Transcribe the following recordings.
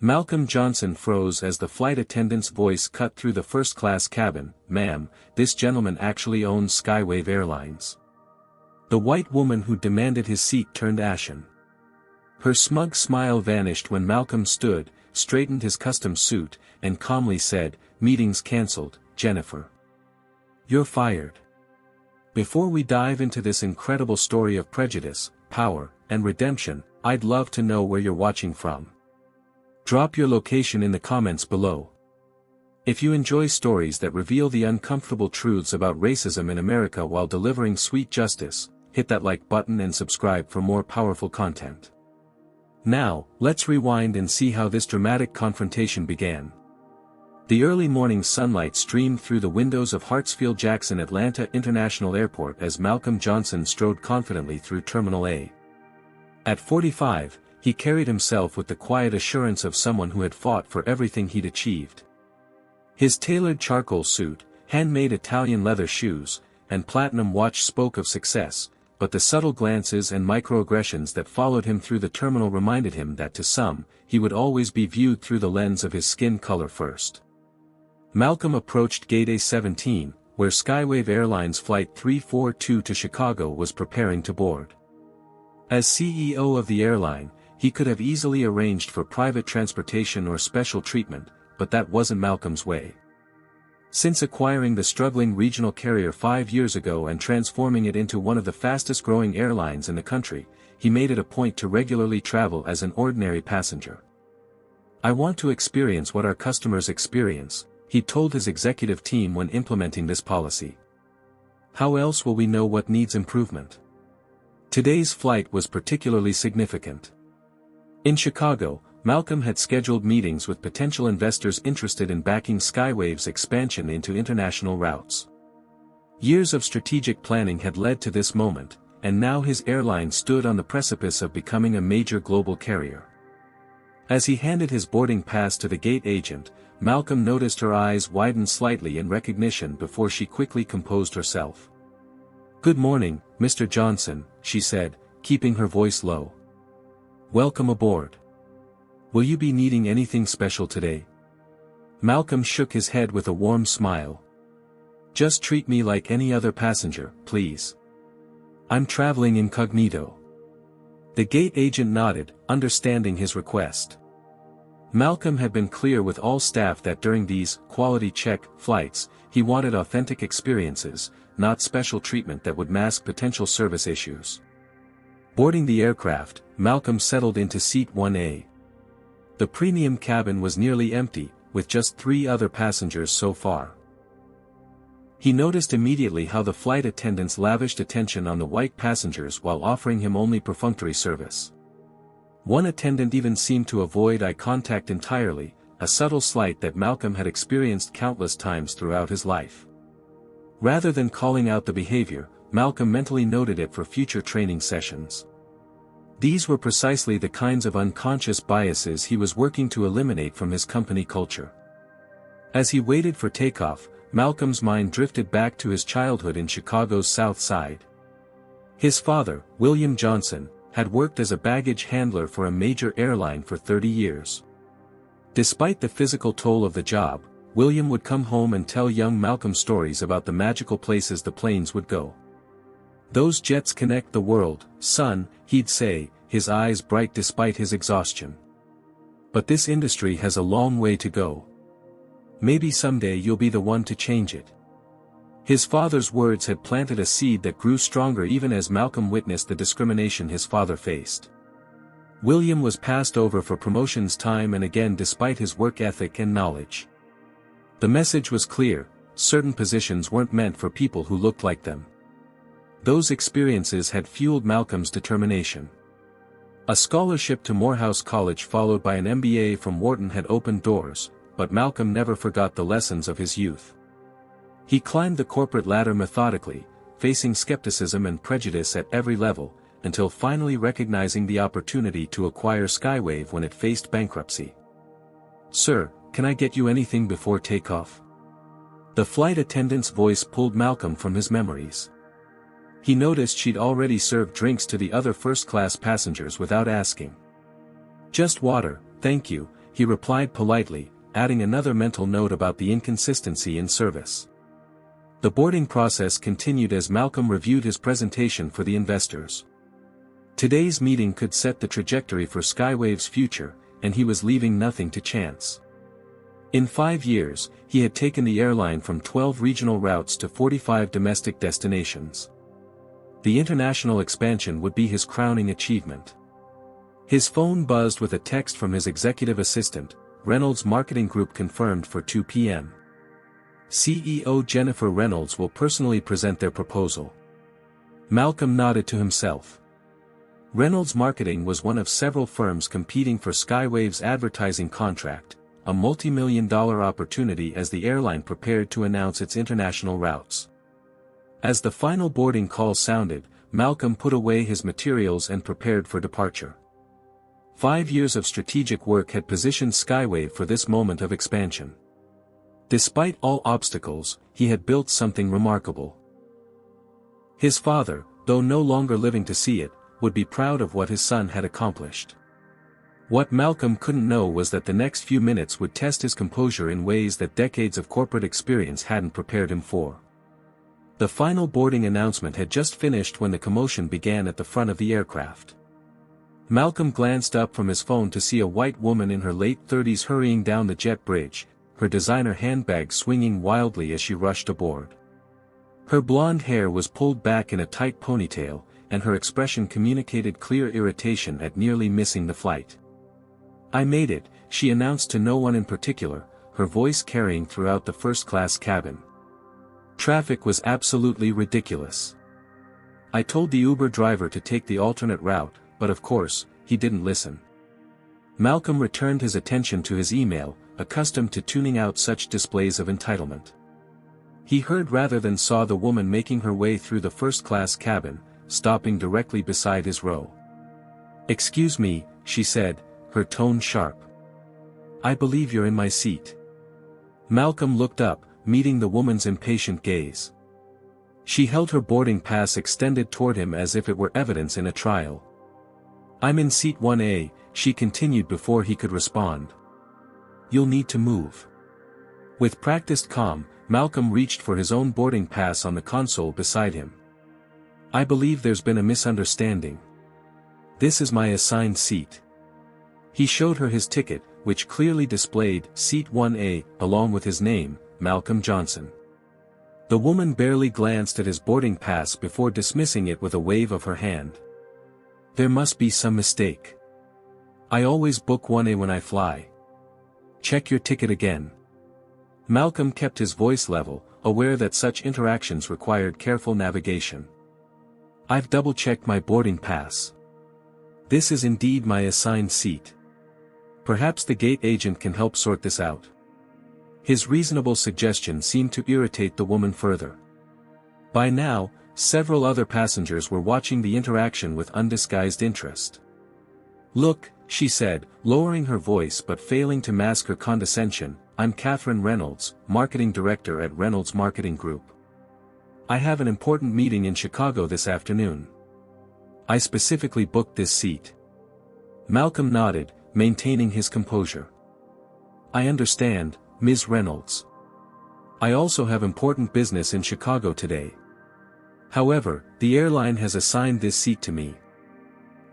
Malcolm Johnson froze as the flight attendant's voice cut through the first-class cabin. "Ma'am, this gentleman actually owns Skywave Airlines." The white woman who demanded his seat turned ashen. Her smug smile vanished when Malcolm stood, straightened his custom suit, and calmly said, "Meeting's cancelled, Jennifer. You're fired." Before we dive into this incredible story of prejudice, power, and redemption, I'd love to know where you're watching from. Drop your location in the comments below. If you enjoy stories that reveal the uncomfortable truths about racism in America while delivering sweet justice, hit that like button and subscribe for more powerful content. Now, let's rewind and see how this dramatic confrontation began. The early morning sunlight streamed through the windows of Hartsfield-Jackson Atlanta International Airport as Malcolm Johnson strode confidently through Terminal A. At 45, he carried himself with the quiet assurance of someone who had fought for everything he'd achieved. His tailored charcoal suit, handmade Italian leather shoes, and platinum watch spoke of success, but the subtle glances and microaggressions that followed him through the terminal reminded him that to some, he would always be viewed through the lens of his skin color first. Malcolm approached Gate A-17, where Skywave Airlines Flight 342 to Chicago was preparing to board. As CEO of the airline, he could have easily arranged for private transportation or special treatment, but that wasn't Malcolm's way. Since acquiring the struggling regional carrier 5 years ago and transforming it into one of the fastest-growing airlines in the country, he made it a point to regularly travel as an ordinary passenger. "I want to experience what our customers experience," he told his executive team when implementing this policy. "How else will we know what needs improvement?" Today's flight was particularly significant. In Chicago, Malcolm had scheduled meetings with potential investors interested in backing Skywave's expansion into international routes. Years of strategic planning had led to this moment, and now his airline stood on the precipice of becoming a major global carrier. As he handed his boarding pass to the gate agent, Malcolm noticed her eyes widen slightly in recognition before she quickly composed herself. "Good morning, Mr. Johnson," she said, keeping her voice low. "Welcome aboard. Will you be needing anything special today?" Malcolm shook his head with a warm smile. "Just treat me like any other passenger, please. I'm traveling incognito." The gate agent nodded, understanding his request. Malcolm had been clear with all staff that during these quality check flights, he wanted authentic experiences, not special treatment that would mask potential service issues. Boarding the aircraft, Malcolm settled into seat 1A. The premium cabin was nearly empty, with just 3 other passengers so far. He noticed immediately how the flight attendants lavished attention on the white passengers while offering him only perfunctory service. One attendant even seemed to avoid eye contact entirely, a subtle slight that Malcolm had experienced countless times throughout his life. Rather than calling out the behavior, Malcolm mentally noted it for future training sessions. These were precisely the kinds of unconscious biases he was working to eliminate from his company culture. As he waited for takeoff, Malcolm's mind drifted back to his childhood in Chicago's South Side. His father, William Johnson, had worked as a baggage handler for a major airline for 30 years. Despite the physical toll of the job, William would come home and tell young Malcolm stories about the magical places the planes would go. "Those jets connect the world, son," he'd say, his eyes bright despite his exhaustion. "But this industry has a long way to go. Maybe someday you'll be the one to change it." His father's words had planted a seed that grew stronger even as Malcolm witnessed the discrimination his father faced. William was passed over for promotions time and again despite his work ethic and knowledge. The message was clear: certain positions weren't meant for people who looked like them. Those experiences had fueled Malcolm's determination. A scholarship to Morehouse College followed by an MBA from Wharton had opened doors, but Malcolm never forgot the lessons of his youth. He climbed the corporate ladder methodically, facing skepticism and prejudice at every level, until finally recognizing the opportunity to acquire Skywave when it faced bankruptcy. "Sir, can I get you anything before takeoff?" The flight attendant's voice pulled Malcolm from his memories. He noticed she'd already served drinks to the other first-class passengers without asking. "Just water, thank you," he replied politely, adding another mental note about the inconsistency in service. The boarding process continued as Malcolm reviewed his presentation for the investors. Today's meeting could set the trajectory for Skywave's future, and he was leaving nothing to chance. In 5 years, he had taken the airline from 12 regional routes to 45 domestic destinations. The international expansion would be his crowning achievement. His phone buzzed with a text from his executive assistant. Reynolds Marketing Group confirmed for 2 p.m. CEO Jennifer Reynolds will personally present their proposal. Malcolm nodded to himself. Reynolds Marketing was one of several firms competing for Skywave's advertising contract, a multi-million-dollar opportunity as the airline prepared to announce its international routes. As the final boarding call sounded, Malcolm put away his materials and prepared for departure. 5 years of strategic work had positioned Skywave for this moment of expansion. Despite all obstacles, he had built something remarkable. His father, though no longer living to see it, would be proud of what his son had accomplished. What Malcolm couldn't know was that the next few minutes would test his composure in ways that decades of corporate experience hadn't prepared him for. The final boarding announcement had just finished when the commotion began at the front of the aircraft. Malcolm glanced up from his phone to see a white woman in her late 30s hurrying down the jet bridge, her designer handbag swinging wildly as she rushed aboard. Her blonde hair was pulled back in a tight ponytail, and her expression communicated clear irritation at nearly missing the flight. "I made it," she announced to no one in particular, her voice carrying throughout the first-class cabin. Traffic was absolutely ridiculous. "I told the Uber driver to take the alternate route, but of course, he didn't listen." Malcolm returned his attention to his email, accustomed to tuning out such displays of entitlement. He heard rather than saw the woman making her way through the first-class cabin, stopping directly beside his row. "Excuse me," she said, her tone sharp. "I believe you're in my seat." Malcolm looked up, meeting the woman's impatient gaze. She held her boarding pass extended toward him as if it were evidence in a trial. "I'm in seat 1A, she continued before he could respond. "You'll need to move." With practiced calm, Malcolm reached for his own boarding pass on the console beside him. "I believe there's been a misunderstanding. This is my assigned seat." He showed her his ticket, which clearly displayed Seat 1A, along with his name, Malcolm Johnson. The woman barely glanced at his boarding pass before dismissing it with a wave of her hand. "There must be some mistake. I always book 1A when I fly. Check your ticket again." Malcolm kept his voice level, aware that such interactions required careful navigation. "I've double-checked my boarding pass. This is indeed my assigned seat. Perhaps the gate agent can help sort this out." His reasonable suggestion seemed to irritate the woman further. By now, several other passengers were watching the interaction with undisguised interest. "Look," she said, lowering her voice but failing to mask her condescension, "I'm Catherine Reynolds, Marketing Director at Reynolds Marketing Group. I have an important meeting in Chicago this afternoon. I specifically booked this seat." Malcolm nodded, maintaining his composure. "I understand, Ms. Reynolds. I also have important business in Chicago today. However, the airline has assigned this seat to me."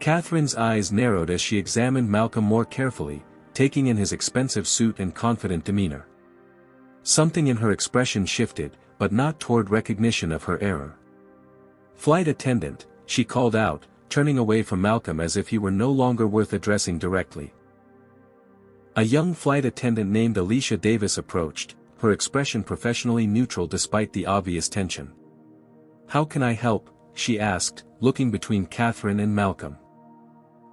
Catherine's eyes narrowed as she examined Malcolm more carefully, taking in his expensive suit and confident demeanor. Something in her expression shifted, but not toward recognition of her error. "Flight attendant," she called out, turning away from Malcolm as if he were no longer worth addressing directly. A young flight attendant named Alicia Davis approached, her expression professionally neutral despite the obvious tension. "How can I help?" she asked, looking between Catherine and Malcolm.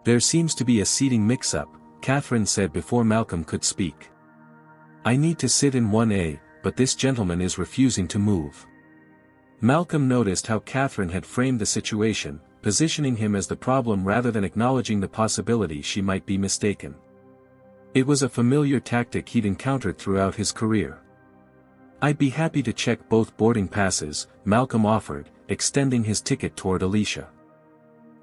"There seems to be a seating mix-up," Catherine said before Malcolm could speak. "I need to sit in 1A, but this gentleman is refusing to move." Malcolm noticed how Catherine had framed the situation, positioning him as the problem rather than acknowledging the possibility she might be mistaken. It was a familiar tactic he'd encountered throughout his career. "I'd be happy to check both boarding passes," Malcolm offered, extending his ticket toward Alicia.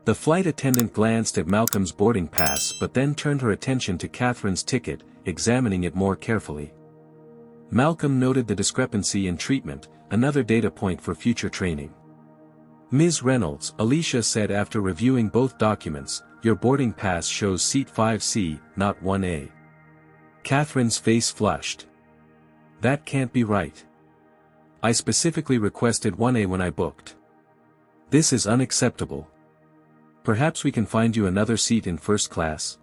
The flight attendant glanced at Malcolm's boarding pass but then turned her attention to Catherine's ticket, examining it more carefully. Malcolm noted the discrepancy in treatment, another data point for future training. "Ms. Reynolds," Alicia said after reviewing both documents, "your boarding pass shows seat 5C, not 1A. Catherine's face flushed. "That can't be right. I specifically requested 1A when I booked. This is unacceptable. Perhaps we can find you another seat in first class?"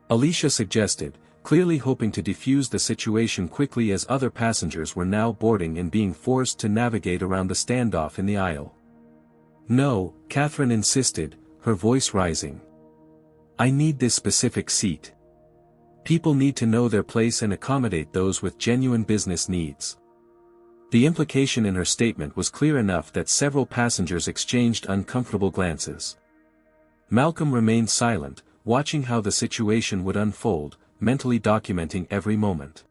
Alicia suggested, clearly hoping to defuse the situation quickly as other passengers were now boarding and being forced to navigate around the standoff in the aisle. "No," Catherine insisted, her voice rising. "I need this specific seat. People need to know their place and accommodate those with genuine business needs." The implication in her statement was clear enough that several passengers exchanged uncomfortable glances. Malcolm remained silent, watching how the situation would unfold, mentally documenting every moment.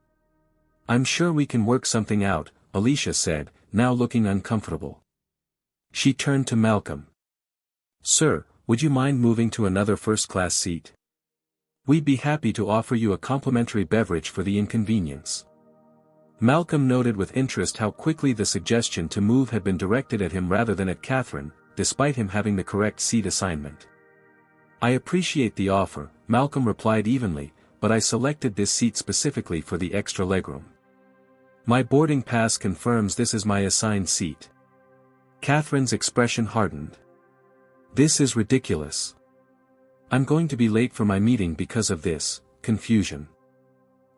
"I'm sure we can work something out," Alicia said, now looking uncomfortable. She turned to Malcolm. "Sir, would you mind moving to another first-class seat? We'd be happy to offer you a complimentary beverage for the inconvenience." Malcolm noted with interest how quickly the suggestion to move had been directed at him rather than at Catherine, despite him having the correct seat assignment. "I appreciate the offer," Malcolm replied evenly, "but I selected this seat specifically for the extra legroom. My boarding pass confirms this is my assigned seat." Catherine's expression hardened. "This is ridiculous. I'm going to be late for my meeting because of this confusion."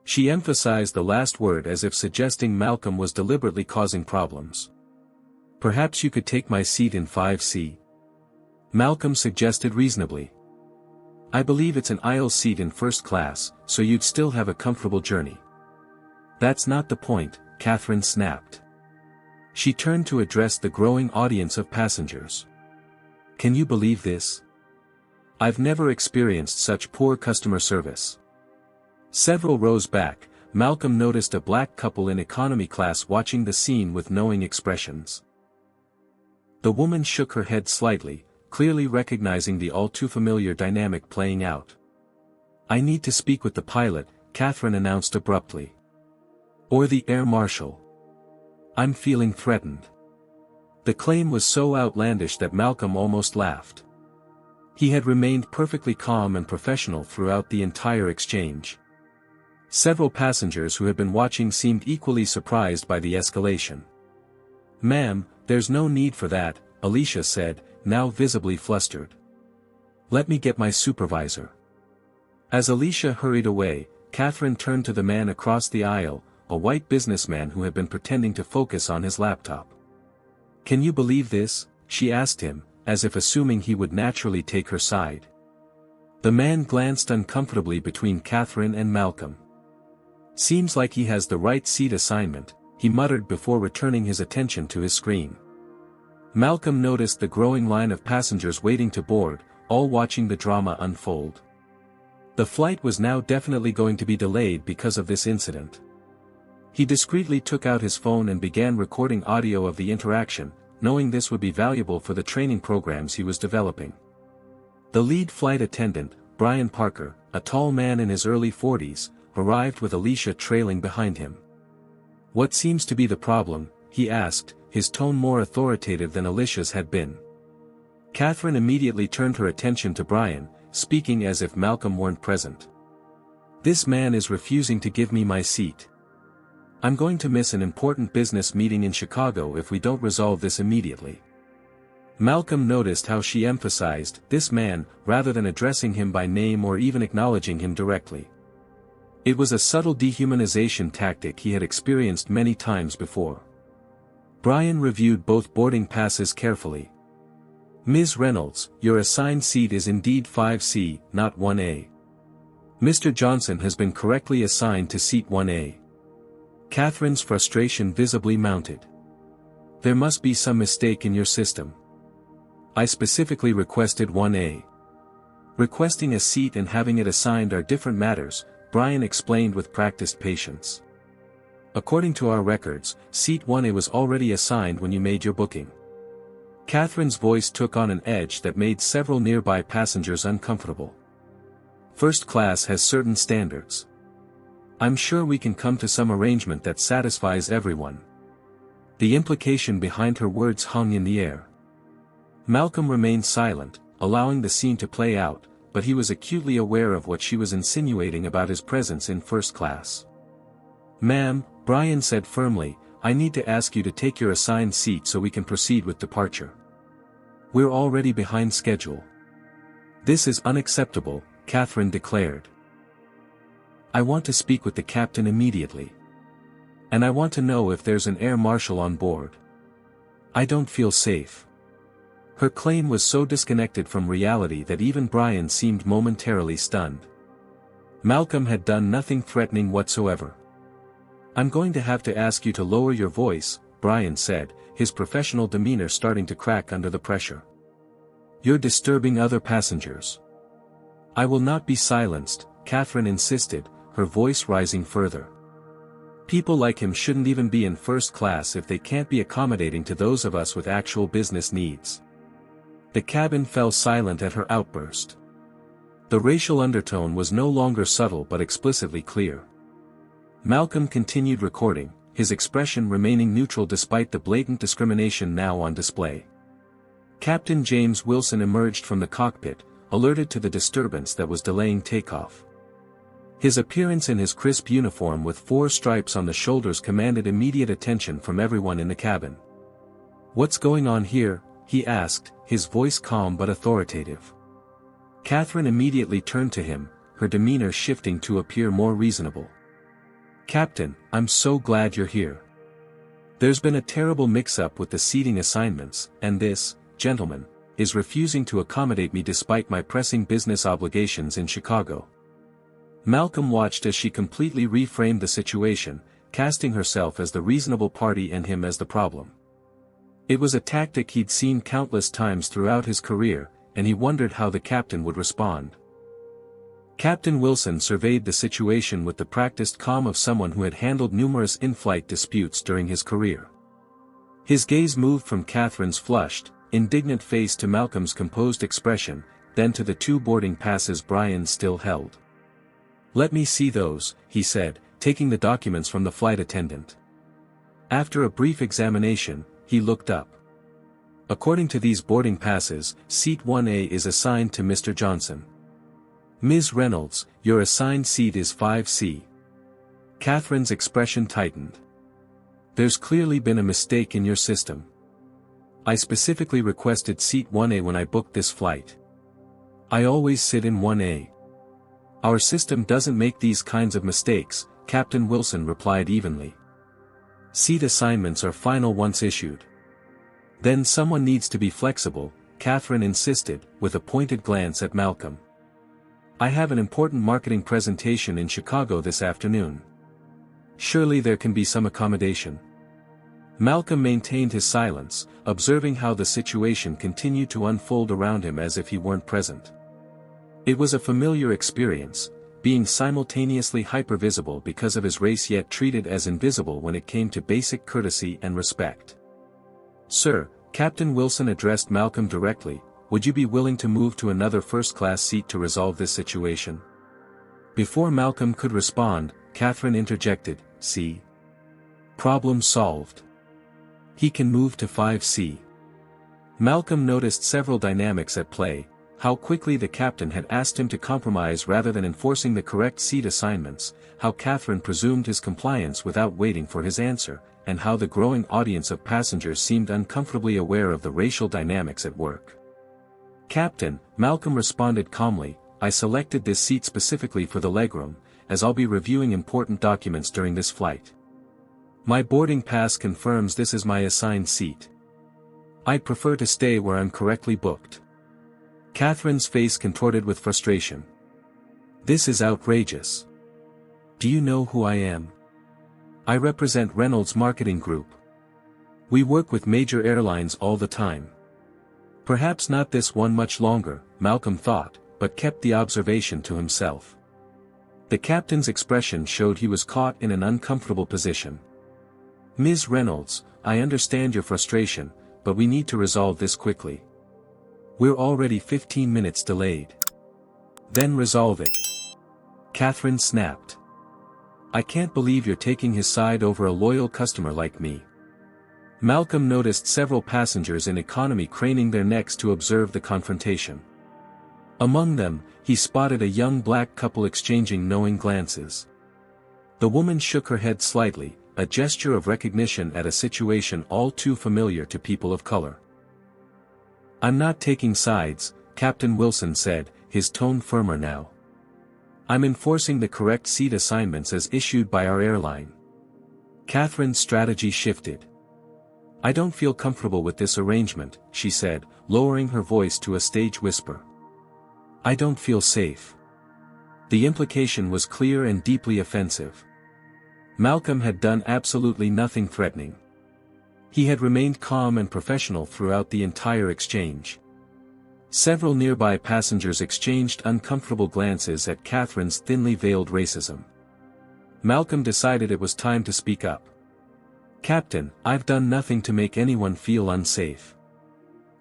She emphasized the last word as if suggesting Malcolm was deliberately causing problems. "Perhaps you could take my seat in 5C?" Malcolm suggested reasonably. "I believe it's an aisle seat in first class, so you'd still have a comfortable journey." "That's not the point," Catherine snapped. She turned to address the growing audience of passengers. "Can you believe this? I've never experienced such poor customer service." Several rows back, Malcolm noticed a black couple in economy class watching the scene with knowing expressions. The woman shook her head slightly, clearly recognizing the all-too-familiar dynamic playing out. "I need to speak with the pilot," Catherine announced abruptly. "Or the air marshal. I'm feeling threatened." The claim was so outlandish that Malcolm almost laughed. He had remained perfectly calm and professional throughout the entire exchange. Several passengers who had been watching seemed equally surprised by the escalation. "Ma'am, there's no need for that," Alicia said, now visibly flustered. "Let me get my supervisor." As Alicia hurried away, Catherine turned to the man across the aisle, a white businessman who had been pretending to focus on his laptop. "Can you believe this?" she asked him, as if assuming he would naturally take her side. The man glanced uncomfortably between Catherine and Malcolm. "Seems like he has the right seat assignment," he muttered before returning his attention to his screen. Malcolm noticed the growing line of passengers waiting to board, all watching the drama unfold. The flight was now definitely going to be delayed because of this incident. He discreetly took out his phone and began recording audio of the interaction, knowing this would be valuable for the training programs he was developing. The lead flight attendant, Brian Parker, a tall man in his early 40s, arrived with Alicia trailing behind him. "What seems to be the problem?" he asked, his tone more authoritative than Alicia's had been. Catherine immediately turned her attention to Brian, speaking as if Malcolm weren't present. "This man is refusing to give me my seat. I'm going to miss an important business meeting in Chicago if we don't resolve this immediately." Malcolm noticed how she emphasized "this man," rather than addressing him by name or even acknowledging him directly. It was a subtle dehumanization tactic he had experienced many times before. Brian reviewed both boarding passes carefully. "Ms. Reynolds, your assigned seat is indeed 5C, not 1A. Mr. Johnson has been correctly assigned to seat 1A." Catherine's frustration visibly mounted. "There must be some mistake in your system. I specifically requested 1A. Requesting a seat and having it assigned are different matters," Brian explained with practiced patience. "According to our records, seat 1A was already assigned when you made your booking. Catherine's voice took on an edge that made several nearby passengers uncomfortable. First class has certain standards. I'm sure we can come to some arrangement that satisfies everyone. The implication behind her words hung in the air. Malcolm remained silent, allowing the scene to play out, but he was acutely aware of what she was insinuating about his presence in first class. "Ma'am," Brian said firmly, "I need to ask you to take your assigned seat so we can proceed with departure. We're already behind schedule." "This is unacceptable," Catherine declared. "I want to speak with the captain immediately. And I want to know if there's an air marshal on board. I don't feel safe." Her claim was so disconnected from reality that even Brian seemed momentarily stunned. Malcolm had done nothing threatening whatsoever. "I'm going to have to ask you to lower your voice," Brian said, his professional demeanor starting to crack under the pressure. "You're disturbing other passengers." "I will not be silenced," Catherine insisted, her voice rising further. "People like him shouldn't even be in first class if they can't be accommodating to those of us with actual business needs." The cabin fell silent at her outburst. The racial undertone was no longer subtle but explicitly clear. Malcolm continued recording, his expression remaining neutral despite the blatant discrimination now on display. Captain James Wilson emerged from the cockpit, alerted to the disturbance that was delaying takeoff. His appearance in his crisp uniform with 4 stripes on the shoulders commanded immediate attention from everyone in the cabin. "What's going on here?" he asked, his voice calm but authoritative. Catherine immediately turned to him, her demeanor shifting to appear more reasonable. "Captain, I'm so glad you're here. There's been a terrible mix-up with the seating assignments, and this, gentleman, is refusing to accommodate me despite my pressing business obligations in Chicago." Malcolm watched as she completely reframed the situation, casting herself as the reasonable party and him as the problem. It was a tactic he'd seen countless times throughout his career, and he wondered how the captain would respond. Captain Wilson surveyed the situation with the practiced calm of someone who had handled numerous in-flight disputes during his career. His gaze moved from Catherine's flushed, indignant face to Malcolm's composed expression, then to the 2 boarding passes Brian still held. "Let me see those," he said, taking the documents from the flight attendant. After a brief examination, he looked up. "According to these boarding passes, seat 1A is assigned to Mr. Johnson. Ms. Reynolds, your assigned seat is 5C. Catherine's expression tightened. "There's clearly been a mistake in your system. I specifically requested seat 1A when I booked this flight. I always sit in 1A. Our system doesn't make these kinds of mistakes," Captain Wilson replied evenly. "Seat assignments are final once issued." "Then someone needs to be flexible," Catherine insisted, with a pointed glance at Malcolm. "I have an important marketing presentation in Chicago this afternoon. Surely there can be some accommodation." Malcolm maintained his silence, observing how the situation continued to unfold around him as if he weren't present. It was a familiar experience, being simultaneously hypervisible because of his race yet treated as invisible when it came to basic courtesy and respect. "Sir," Captain Wilson addressed Malcolm directly, "would you be willing to move to another first-class seat to resolve this situation?" Before Malcolm could respond, Catherine interjected, "See? Problem solved. He can move to 5C." Malcolm noticed several dynamics at play: how quickly the captain had asked him to compromise rather than enforcing the correct seat assignments, how Catherine presumed his compliance without waiting for his answer, and how the growing audience of passengers seemed uncomfortably aware of the racial dynamics at work. "Captain," Malcolm responded calmly, "I selected this seat specifically for the legroom, as I'll be reviewing important documents during this flight. My boarding pass confirms this is my assigned seat. I'd prefer to stay where I'm correctly booked." Catherine's face contorted with frustration. "This is outrageous. Do you know who I am? I represent Reynolds Marketing Group. We work with major airlines all the time. Perhaps not this one much longer," Malcolm thought, but kept the observation to himself. The captain's expression showed he was caught in an uncomfortable position. "Ms. Reynolds, I understand your frustration, but we need to resolve this quickly. We're already 15 minutes delayed. Then resolve it. Catherine snapped. I can't believe you're taking his side over a loyal customer like me. Malcolm noticed several passengers in economy craning their necks to observe the confrontation. Among them, he spotted a young black couple exchanging knowing glances. The woman shook her head slightly, a gesture of recognition at a situation all too familiar to people of color. I'm not taking sides, Captain Wilson said, his tone firmer now. I'm enforcing the correct seat assignments as issued by our airline. Catherine's strategy shifted. I don't feel comfortable with this arrangement, she said, lowering her voice to a stage whisper. I don't feel safe. The implication was clear and deeply offensive. Malcolm had done absolutely nothing threatening. He had remained calm and professional throughout the entire exchange. Several nearby passengers exchanged uncomfortable glances at Catherine's thinly veiled racism. Malcolm decided it was time to speak up. Captain, I've done nothing to make anyone feel unsafe.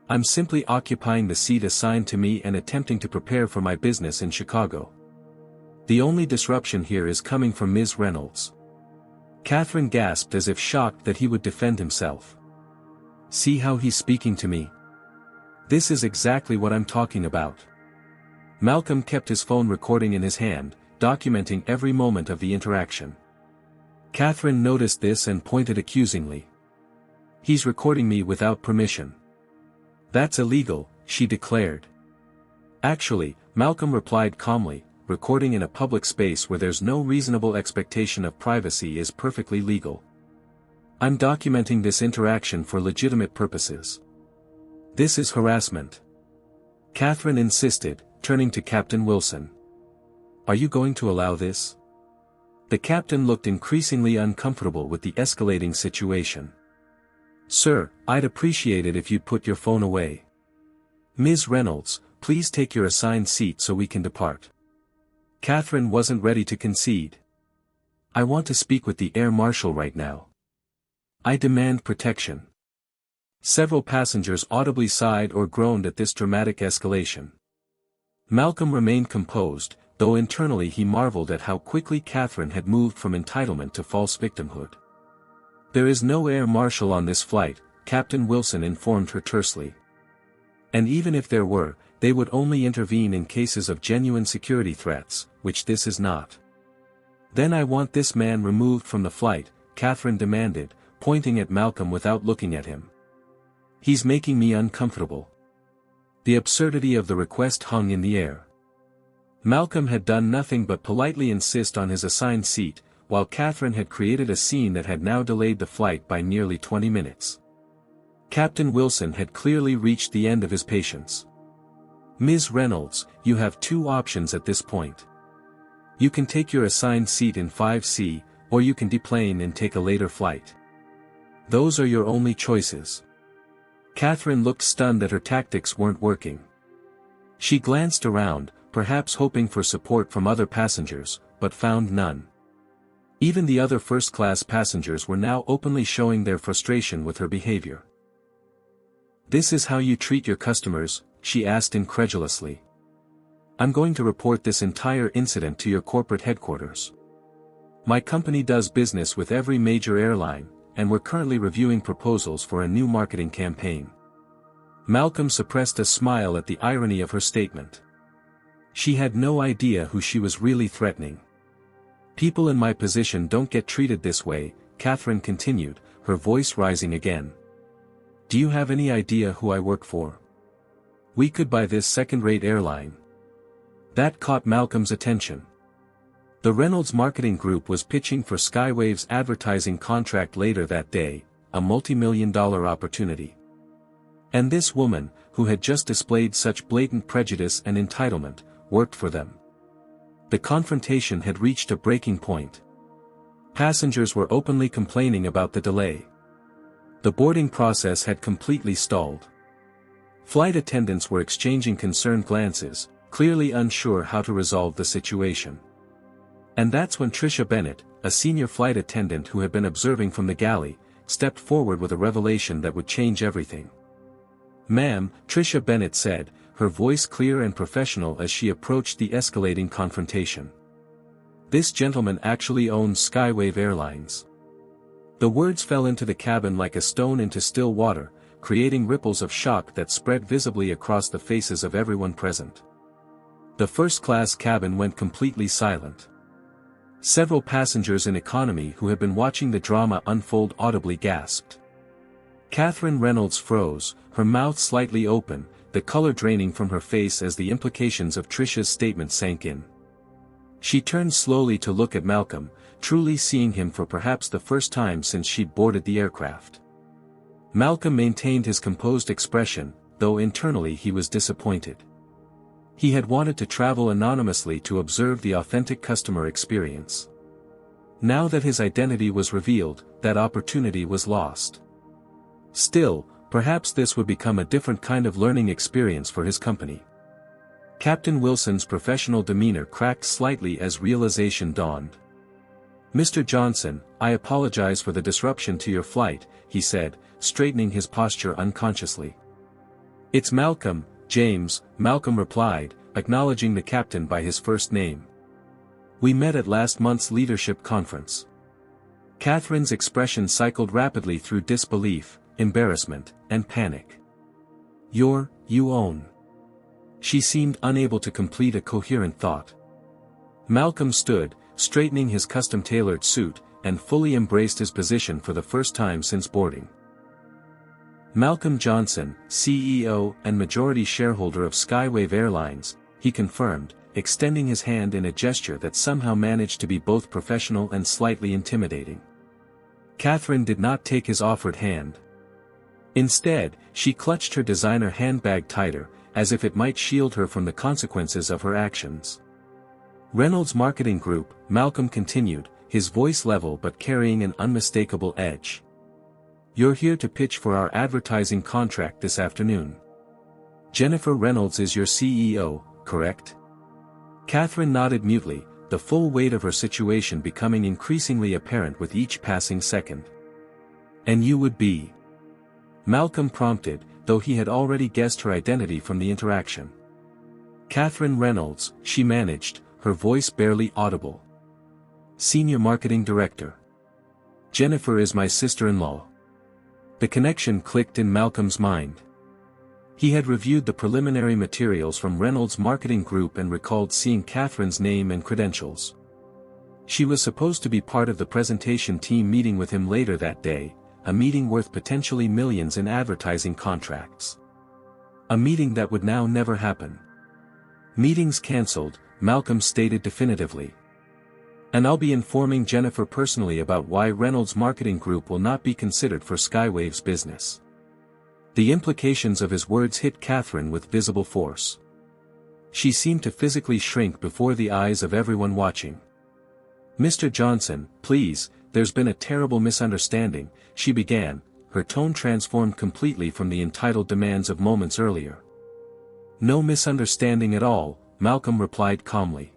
I'm simply occupying the seat assigned to me and attempting to prepare for my business in Chicago. The only disruption here is coming from Ms. Reynolds. Catherine gasped as if shocked that he would defend himself. See how he's speaking to me? This is exactly what I'm talking about. Malcolm kept his phone recording in his hand, documenting every moment of the interaction. Catherine noticed this and pointed accusingly. He's recording me without permission. That's illegal, she declared. Actually, Malcolm replied calmly, recording in a public space where there's no reasonable expectation of privacy is perfectly legal. I'm documenting this interaction for legitimate purposes. This is harassment. Catherine insisted, turning to Captain Wilson. Are you going to allow this? The captain looked increasingly uncomfortable with the escalating situation. Sir, I'd appreciate it if you'd put your phone away. Ms. Reynolds, please take your assigned seat so we can depart. Catherine wasn't ready to concede. I want to speak with the air marshal right now. I demand protection. Several passengers audibly sighed or groaned at this dramatic escalation. Malcolm remained composed, though internally he marveled at how quickly Catherine had moved from entitlement to false victimhood. There is no air marshal on this flight, Captain Wilson informed her tersely. And even if there were, they would only intervene in cases of genuine security threats, which this is not. Then I want this man removed from the flight, Catherine demanded, pointing at Malcolm without looking at him. He's making me uncomfortable. The absurdity of the request hung in the air. Malcolm had done nothing but politely insist on his assigned seat, while Catherine had created a scene that had now delayed the flight by nearly 20 minutes. Captain Wilson had clearly reached the end of his patience. Ms. Reynolds, you have two options at this point. You can take your assigned seat in 5C, or you can deplane and take a later flight. Those are your only choices. Catherine looked stunned that her tactics weren't working. She glanced around, perhaps hoping for support from other passengers, but found none. Even the other first-class passengers were now openly showing their frustration with her behavior. This is how you treat your customers? She asked incredulously. I'm going to report this entire incident to your corporate headquarters. My company does business with every major airline, and we're currently reviewing proposals for a new marketing campaign. Malcolm suppressed a smile at the irony of her statement. She had no idea who she was really threatening. People in my position don't get treated this way, Catherine continued, her voice rising again. Do you have any idea who I work for? We could buy this second-rate airline. That caught Malcolm's attention. The Reynolds Marketing Group was pitching for Skywave's advertising contract later that day, a multi-million-dollar opportunity. And this woman, who had just displayed such blatant prejudice and entitlement, worked for them. The confrontation had reached a breaking point. Passengers were openly complaining about the delay. The boarding process had completely stalled. Flight attendants were exchanging concerned glances, clearly unsure how to resolve the situation. And that's when Tricia Bennett, a senior flight attendant who had been observing from the galley, stepped forward with a revelation that would change everything. "Ma'am," Tricia Bennett said, her voice clear and professional as she approached the escalating confrontation. "This gentleman actually owns Skywave Airlines." The words fell into the cabin like a stone into still water, creating ripples of shock that spread visibly across the faces of everyone present. The first-class cabin went completely silent. Several passengers in economy who had been watching the drama unfold audibly gasped. Catherine Reynolds froze, her mouth slightly open, the color draining from her face as the implications of Tricia's statement sank in. She turned slowly to look at Malcolm, truly seeing him for perhaps the first time since she'd boarded the aircraft. Malcolm maintained his composed expression, though internally he was disappointed. He had wanted to travel anonymously to observe the authentic customer experience. Now that his identity was revealed, that opportunity was lost. Still, perhaps this would become a different kind of learning experience for his company. Captain Wilson's professional demeanor cracked slightly as realization dawned. "Mr. Johnson, I apologize for the disruption to your flight," he said, straightening his posture unconsciously. "It's Malcolm, James," Malcolm replied, acknowledging the captain by his first name. "We met at last month's leadership conference." Catherine's expression cycled rapidly through disbelief, embarrassment, and panic. You own." She seemed unable to complete a coherent thought. Malcolm stood, straightening his custom-tailored suit, and fully embraced his position for the first time since boarding. "Malcolm Johnson, CEO and majority shareholder of Skywave Airlines," he confirmed, extending his hand in a gesture that somehow managed to be both professional and slightly intimidating. Catherine did not take his offered hand. Instead, she clutched her designer handbag tighter, as if it might shield her from the consequences of her actions. "Reynolds Marketing Group," Malcolm continued, his voice level but carrying an unmistakable edge. "You're here to pitch for our advertising contract this afternoon. Jennifer Reynolds is your CEO, correct?" Catherine nodded mutely, the full weight of her situation becoming increasingly apparent with each passing second. "And you would be?" Malcolm prompted, though he had already guessed her identity from the interaction. "Catherine Reynolds," she managed, her voice barely audible. "Senior Marketing Director. Jennifer is my sister-in-law." The connection clicked in Malcolm's mind. He had reviewed the preliminary materials from Reynolds Marketing Group and recalled seeing Catherine's name and credentials. She was supposed to be part of the presentation team meeting with him later that day, a meeting worth potentially millions in advertising contracts. A meeting that would now never happen. "Meetings cancelled," Malcolm stated definitively. "And I'll be informing Jennifer personally about why Reynolds Marketing Group will not be considered for Skywave's business." The implications of his words hit Catherine with visible force. She seemed to physically shrink before the eyes of everyone watching. "Mr. Johnson, please, there's been a terrible misunderstanding," she began, her tone transformed completely from the entitled demands of moments earlier. "No misunderstanding at all," Malcolm replied calmly.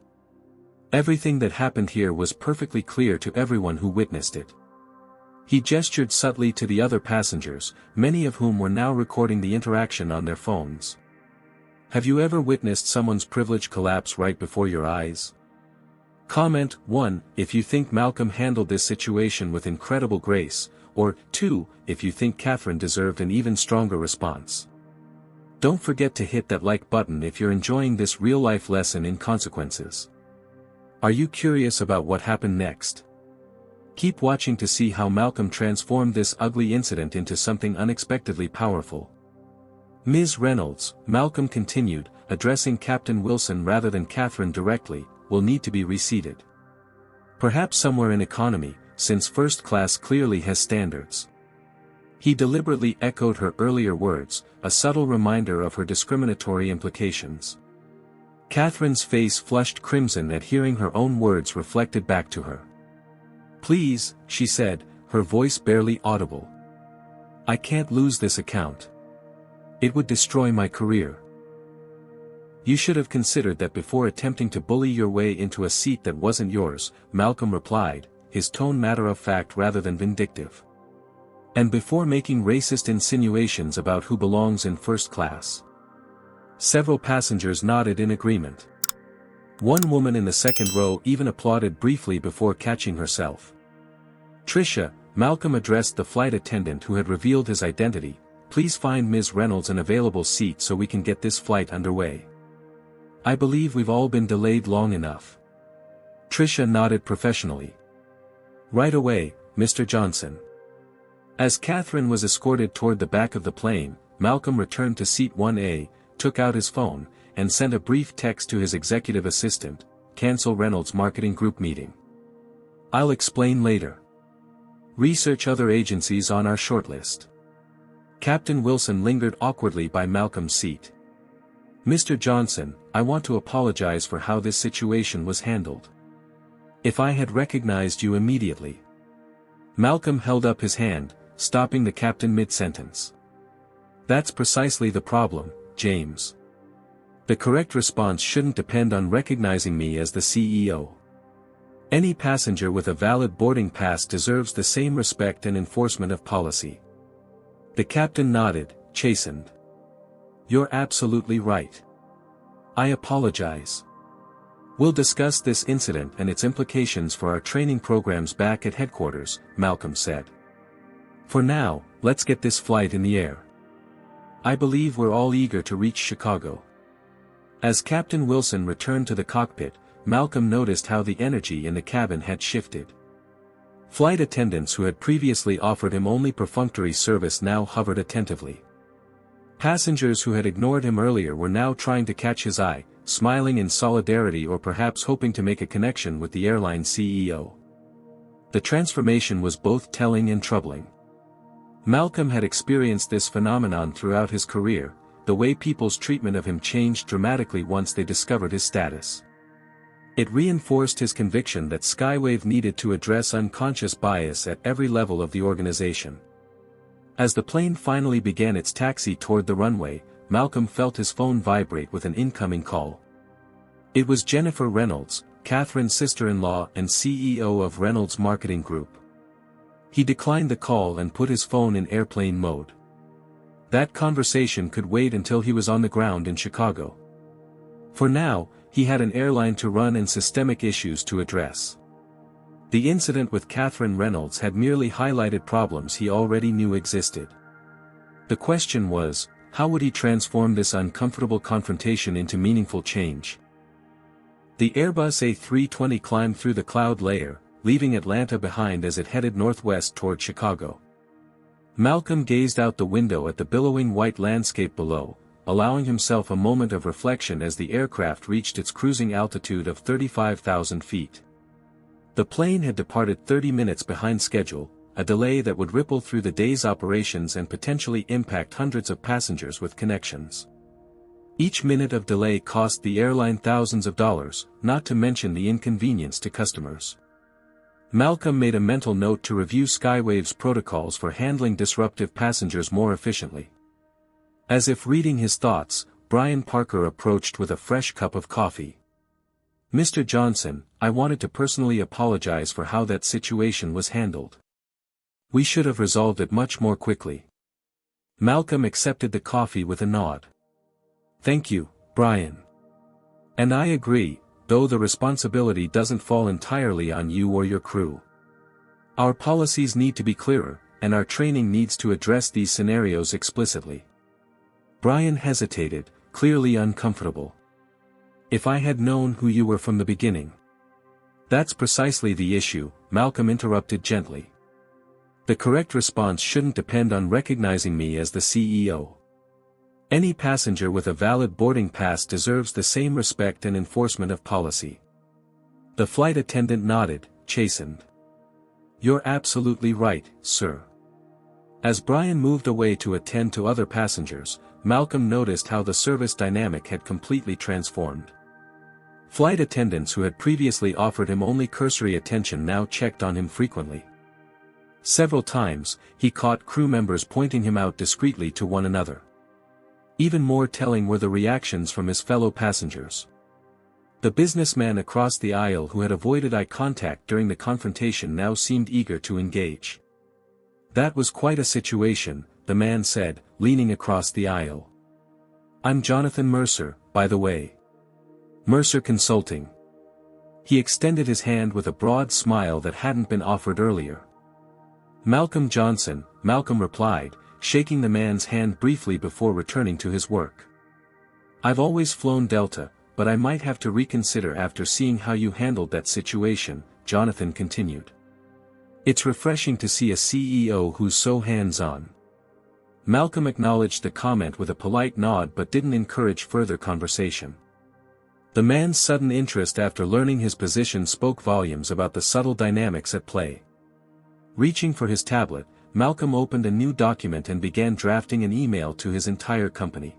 "Everything that happened here was perfectly clear to everyone who witnessed it." He gestured subtly to the other passengers, many of whom were now recording the interaction on their phones. "Have you ever witnessed someone's privilege collapse right before your eyes? Comment 1, if you think Malcolm handled this situation with incredible grace, or 2, if you think Catherine deserved an even stronger response. Don't forget to hit that like button if you're enjoying this real-life lesson in consequences. Are you curious about what happened next? Keep watching to see how Malcolm transformed this ugly incident into something unexpectedly powerful. "Ms. Reynolds," Malcolm continued, addressing Captain Wilson rather than Catherine directly, "will need to be reseated. Perhaps somewhere in economy, since first class clearly has standards." He deliberately echoed her earlier words, a subtle reminder of her discriminatory implications. Catherine's face flushed crimson at hearing her own words reflected back to her. "Please," she said, her voice barely audible. "I can't lose this account. It would destroy my career." "You should have considered that before attempting to bully your way into a seat that wasn't yours," Malcolm replied, his tone matter-of-fact rather than vindictive. And before making racist insinuations about who belongs in first class. Several passengers nodded in agreement. One woman in the second row even applauded briefly before catching herself. "Tricia," Malcolm addressed the flight attendant who had revealed his identity, "please find Ms. Reynolds an available seat so we can get this flight underway. I believe we've all been delayed long enough." Tricia nodded professionally. "Right away, Mr. Johnson." As Catherine was escorted toward the back of the plane, Malcolm returned to seat 1A, took out his phone, and sent a brief text to his executive assistant, "Cancel Reynolds Marketing Group meeting. I'll explain later. Research other agencies on our shortlist." Captain Wilson lingered awkwardly by Malcolm's seat. "Mr. Johnson, I want to apologize for how this situation was handled. If I had recognized you immediately." Malcolm held up his hand, stopping the captain mid-sentence. "That's precisely the problem, James. The correct response shouldn't depend on recognizing me as the CEO. Any passenger with a valid boarding pass deserves the same respect and enforcement of policy." The captain nodded, chastened. "You're absolutely right. I apologize. We'll discuss this incident and its implications for our training programs back at headquarters," Malcolm said. "For now, let's get this flight in the air. I believe we're all eager to reach Chicago." As Captain Wilson returned to the cockpit, Malcolm noticed how the energy in the cabin had shifted. Flight attendants who had previously offered him only perfunctory service now hovered attentively. Passengers who had ignored him earlier were now trying to catch his eye, smiling in solidarity or perhaps hoping to make a connection with the airline CEO. The transformation was both telling and troubling. Malcolm had experienced this phenomenon throughout his career, the way people's treatment of him changed dramatically once they discovered his status. It reinforced his conviction that Skywave needed to address unconscious bias at every level of the organization. As the plane finally began its taxi toward the runway, Malcolm felt his phone vibrate with an incoming call. It was Jennifer Reynolds, Catherine's sister-in-law and CEO of Reynolds Marketing Group. He declined the call and put his phone in airplane mode. That conversation could wait until he was on the ground in Chicago. For now, he had an airline to run and systemic issues to address. The incident with Catherine Reynolds had merely highlighted problems he already knew existed. The question was, how would he transform this uncomfortable confrontation into meaningful change? The Airbus A320 climbed through the cloud layer, leaving Atlanta behind as it headed northwest toward Chicago. Malcolm gazed out the window at the billowing white landscape below, allowing himself a moment of reflection as the aircraft reached its cruising altitude of 35,000 feet. The plane had departed 30 minutes behind schedule, a delay that would ripple through the day's operations and potentially impact hundreds of passengers with connections. Each minute of delay cost the airline thousands of dollars, not to mention the inconvenience to customers. Malcolm made a mental note to review Skywave's protocols for handling disruptive passengers more efficiently. As if reading his thoughts, Brian Parker approached with a fresh cup of coffee. "Mr. Johnson, I wanted to personally apologize for how that situation was handled. We should have resolved it much more quickly." Malcolm accepted the coffee with a nod. "Thank you, Brian. And I agree, though the responsibility doesn't fall entirely on you or your crew. Our policies need to be clearer, and our training needs to address these scenarios explicitly." Brian hesitated, clearly uncomfortable. "If I had known who you were from the beginning." "That's precisely the issue," Malcolm interrupted gently. "The correct response shouldn't depend on recognizing me as the CEO. Any passenger with a valid boarding pass deserves the same respect and enforcement of policy." The flight attendant nodded, chastened. "You're absolutely right, sir." As Brian moved away to attend to other passengers, Malcolm noticed how the service dynamic had completely transformed. Flight attendants who had previously offered him only cursory attention now checked on him frequently. Several times, he caught crew members pointing him out discreetly to one another. Even more telling were the reactions from his fellow passengers. The businessman across the aisle who had avoided eye contact during the confrontation now seemed eager to engage. That was quite a situation, the man said, leaning across the aisle. I'm Jonathan Mercer, by the way. Mercer Consulting. He extended his hand with a broad smile that hadn't been offered earlier. Malcolm Johnson, Malcolm replied, shaking the man's hand briefly before returning to his work. I've always flown Delta, but I might have to reconsider after seeing how you handled that situation, Jonathan continued. It's refreshing to see a CEO who's so hands-on. Malcolm acknowledged the comment with a polite nod but didn't encourage further conversation. The man's sudden interest after learning his position spoke volumes about the subtle dynamics at play. Reaching for his tablet, Malcolm opened a new document and began drafting an email to his entire company.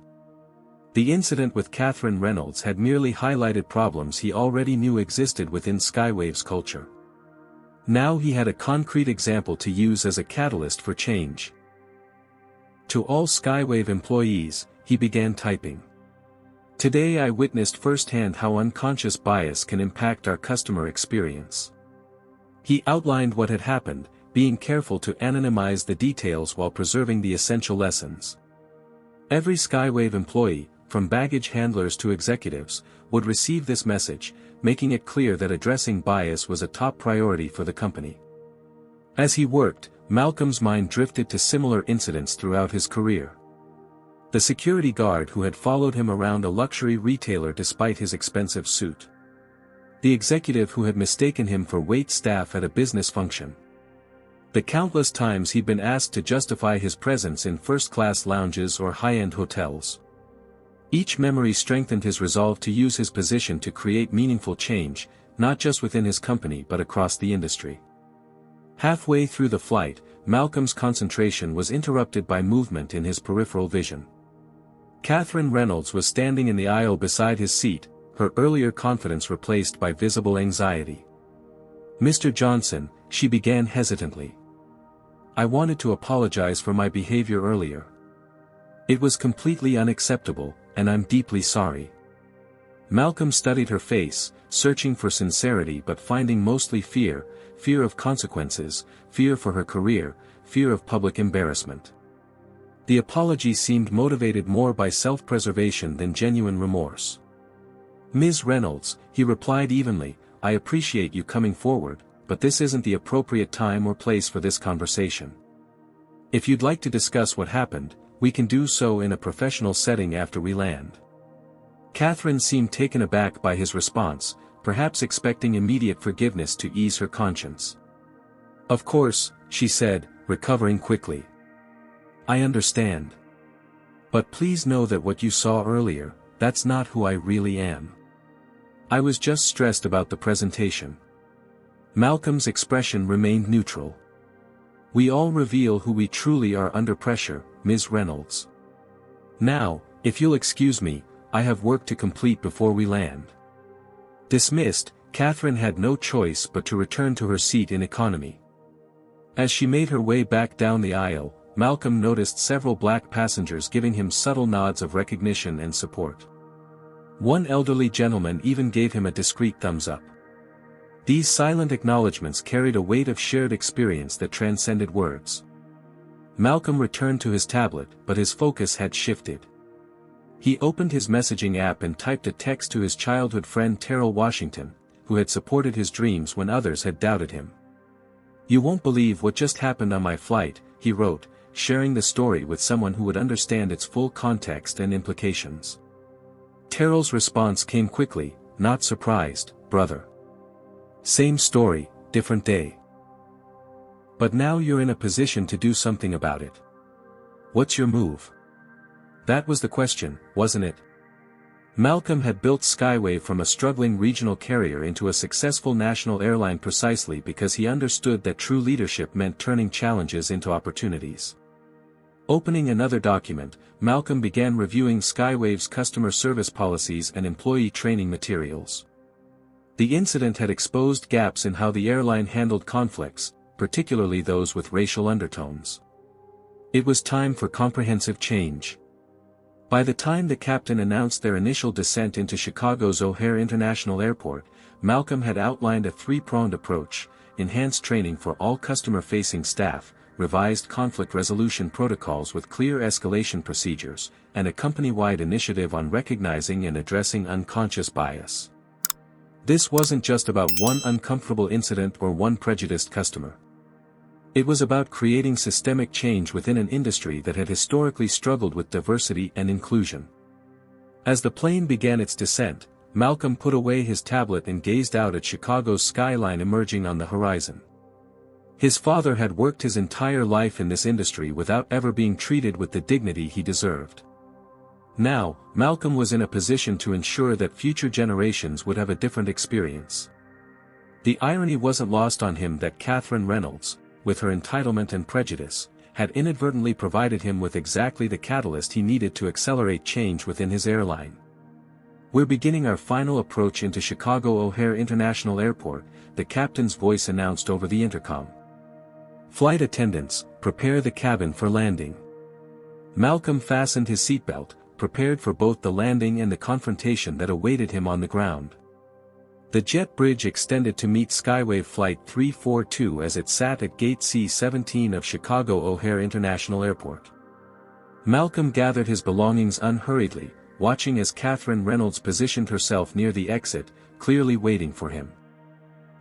The incident with Catherine Reynolds had merely highlighted problems he already knew existed within Skywave's culture. Now he had a concrete example to use as a catalyst for change. To all Skywave employees, he began typing. Today I witnessed firsthand how unconscious bias can impact our customer experience. He outlined what had happened, being careful to anonymize the details while preserving the essential lessons. Every Skywave employee, from baggage handlers to executives, would receive this message, making it clear that addressing bias was a top priority for the company. As he worked, Malcolm's mind drifted to similar incidents throughout his career. The security guard who had followed him around a luxury retailer despite his expensive suit. The executive who had mistaken him for wait staff at a business function. The countless times he'd been asked to justify his presence in first-class lounges or high-end hotels. Each memory strengthened his resolve to use his position to create meaningful change, not just within his company but across the industry. Halfway through the flight, Malcolm's concentration was interrupted by movement in his peripheral vision. Catherine Reynolds was standing in the aisle beside his seat, her earlier confidence replaced by visible anxiety. Mr. Johnson, she began hesitantly. I wanted to apologize for my behavior earlier. It was completely unacceptable, and I'm deeply sorry. Malcolm studied her face, searching for sincerity but finding mostly fear of consequences, fear for her career, fear of public embarrassment. The apology seemed motivated more by self-preservation than genuine remorse. Ms. Reynolds, he replied evenly, I appreciate you coming forward, but this isn't the appropriate time or place for this conversation. If you'd like to discuss what happened, we can do so in a professional setting after we land. Catherine seemed taken aback by his response, perhaps expecting immediate forgiveness to ease her conscience. Of course, she said, recovering quickly. I understand. But please know that what you saw earlier, that's not who I really am. I was just stressed about the presentation. Malcolm's expression remained neutral. We all reveal who we truly are under pressure, Ms. Reynolds. Now, if you'll excuse me, I have work to complete before we land. Dismissed, Catherine had no choice but to return to her seat in economy. As she made her way back down the aisle, Malcolm noticed several black passengers giving him subtle nods of recognition and support. One elderly gentleman even gave him a discreet thumbs up. These silent acknowledgments carried a weight of shared experience that transcended words. Malcolm returned to his tablet, but his focus had shifted. He opened his messaging app and typed a text to his childhood friend Terrell Washington, who had supported his dreams when others had doubted him. You won't believe what just happened on my flight, he wrote, sharing the story with someone who would understand its full context and implications. Terrell's response came quickly, not surprised, brother. Same story, different day. But now you're in a position to do something about it. What's your move? That was the question, wasn't it? Malcolm had built Skywave from a struggling regional carrier into a successful national airline precisely because he understood that true leadership meant turning challenges into opportunities. Opening another document, Malcolm began reviewing Skywave's customer service policies and employee training materials. The incident had exposed gaps in how the airline handled conflicts, particularly those with racial undertones. It was time for comprehensive change. By the time the captain announced their initial descent into Chicago's O'Hare International Airport, Malcolm had outlined a three-pronged approach: enhanced training for all customer-facing staff, revised conflict resolution protocols with clear escalation procedures, and a company-wide initiative on recognizing and addressing unconscious bias. This wasn't just about one uncomfortable incident or one prejudiced customer. It was about creating systemic change within an industry that had historically struggled with diversity and inclusion. As the plane began its descent, Malcolm put away his tablet and gazed out at Chicago's skyline emerging on the horizon. His father had worked his entire life in this industry without ever being treated with the dignity he deserved. Now, Malcolm was in a position to ensure that future generations would have a different experience. The irony wasn't lost on him that Catherine Reynolds, with her entitlement and prejudice, had inadvertently provided him with exactly the catalyst he needed to accelerate change within his airline. "We're beginning our final approach into Chicago O'Hare International Airport," the captain's voice announced over the intercom. "Flight attendants, prepare the cabin for landing." Malcolm fastened his seatbelt, prepared for both the landing and the confrontation that awaited him on the ground. The jet bridge extended to meet Skywave Flight 342 as it sat at Gate C-17 of Chicago O'Hare International Airport. Malcolm gathered his belongings unhurriedly, watching as Catherine Reynolds positioned herself near the exit, clearly waiting for him.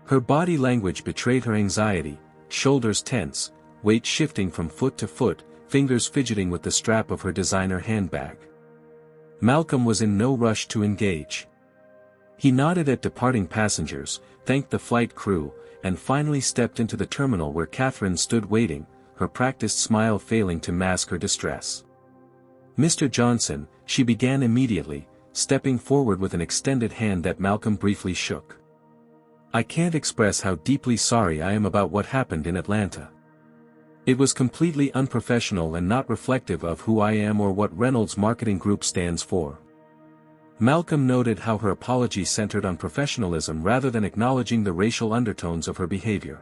Her body language betrayed her anxiety, shoulders tense, weight shifting from foot to foot, fingers fidgeting with the strap of her designer handbag. Malcolm was in no rush to engage. He nodded at departing passengers, thanked the flight crew, and finally stepped into the terminal where Catherine stood waiting, her practiced smile failing to mask her distress. "Mr. Johnson," she began immediately, stepping forward with an extended hand that Malcolm briefly shook. "I can't express how deeply sorry I am about what happened in Atlanta. It was completely unprofessional and not reflective of who I am or what Reynolds Marketing Group stands for." Malcolm noted how her apology centered on professionalism rather than acknowledging the racial undertones of her behavior.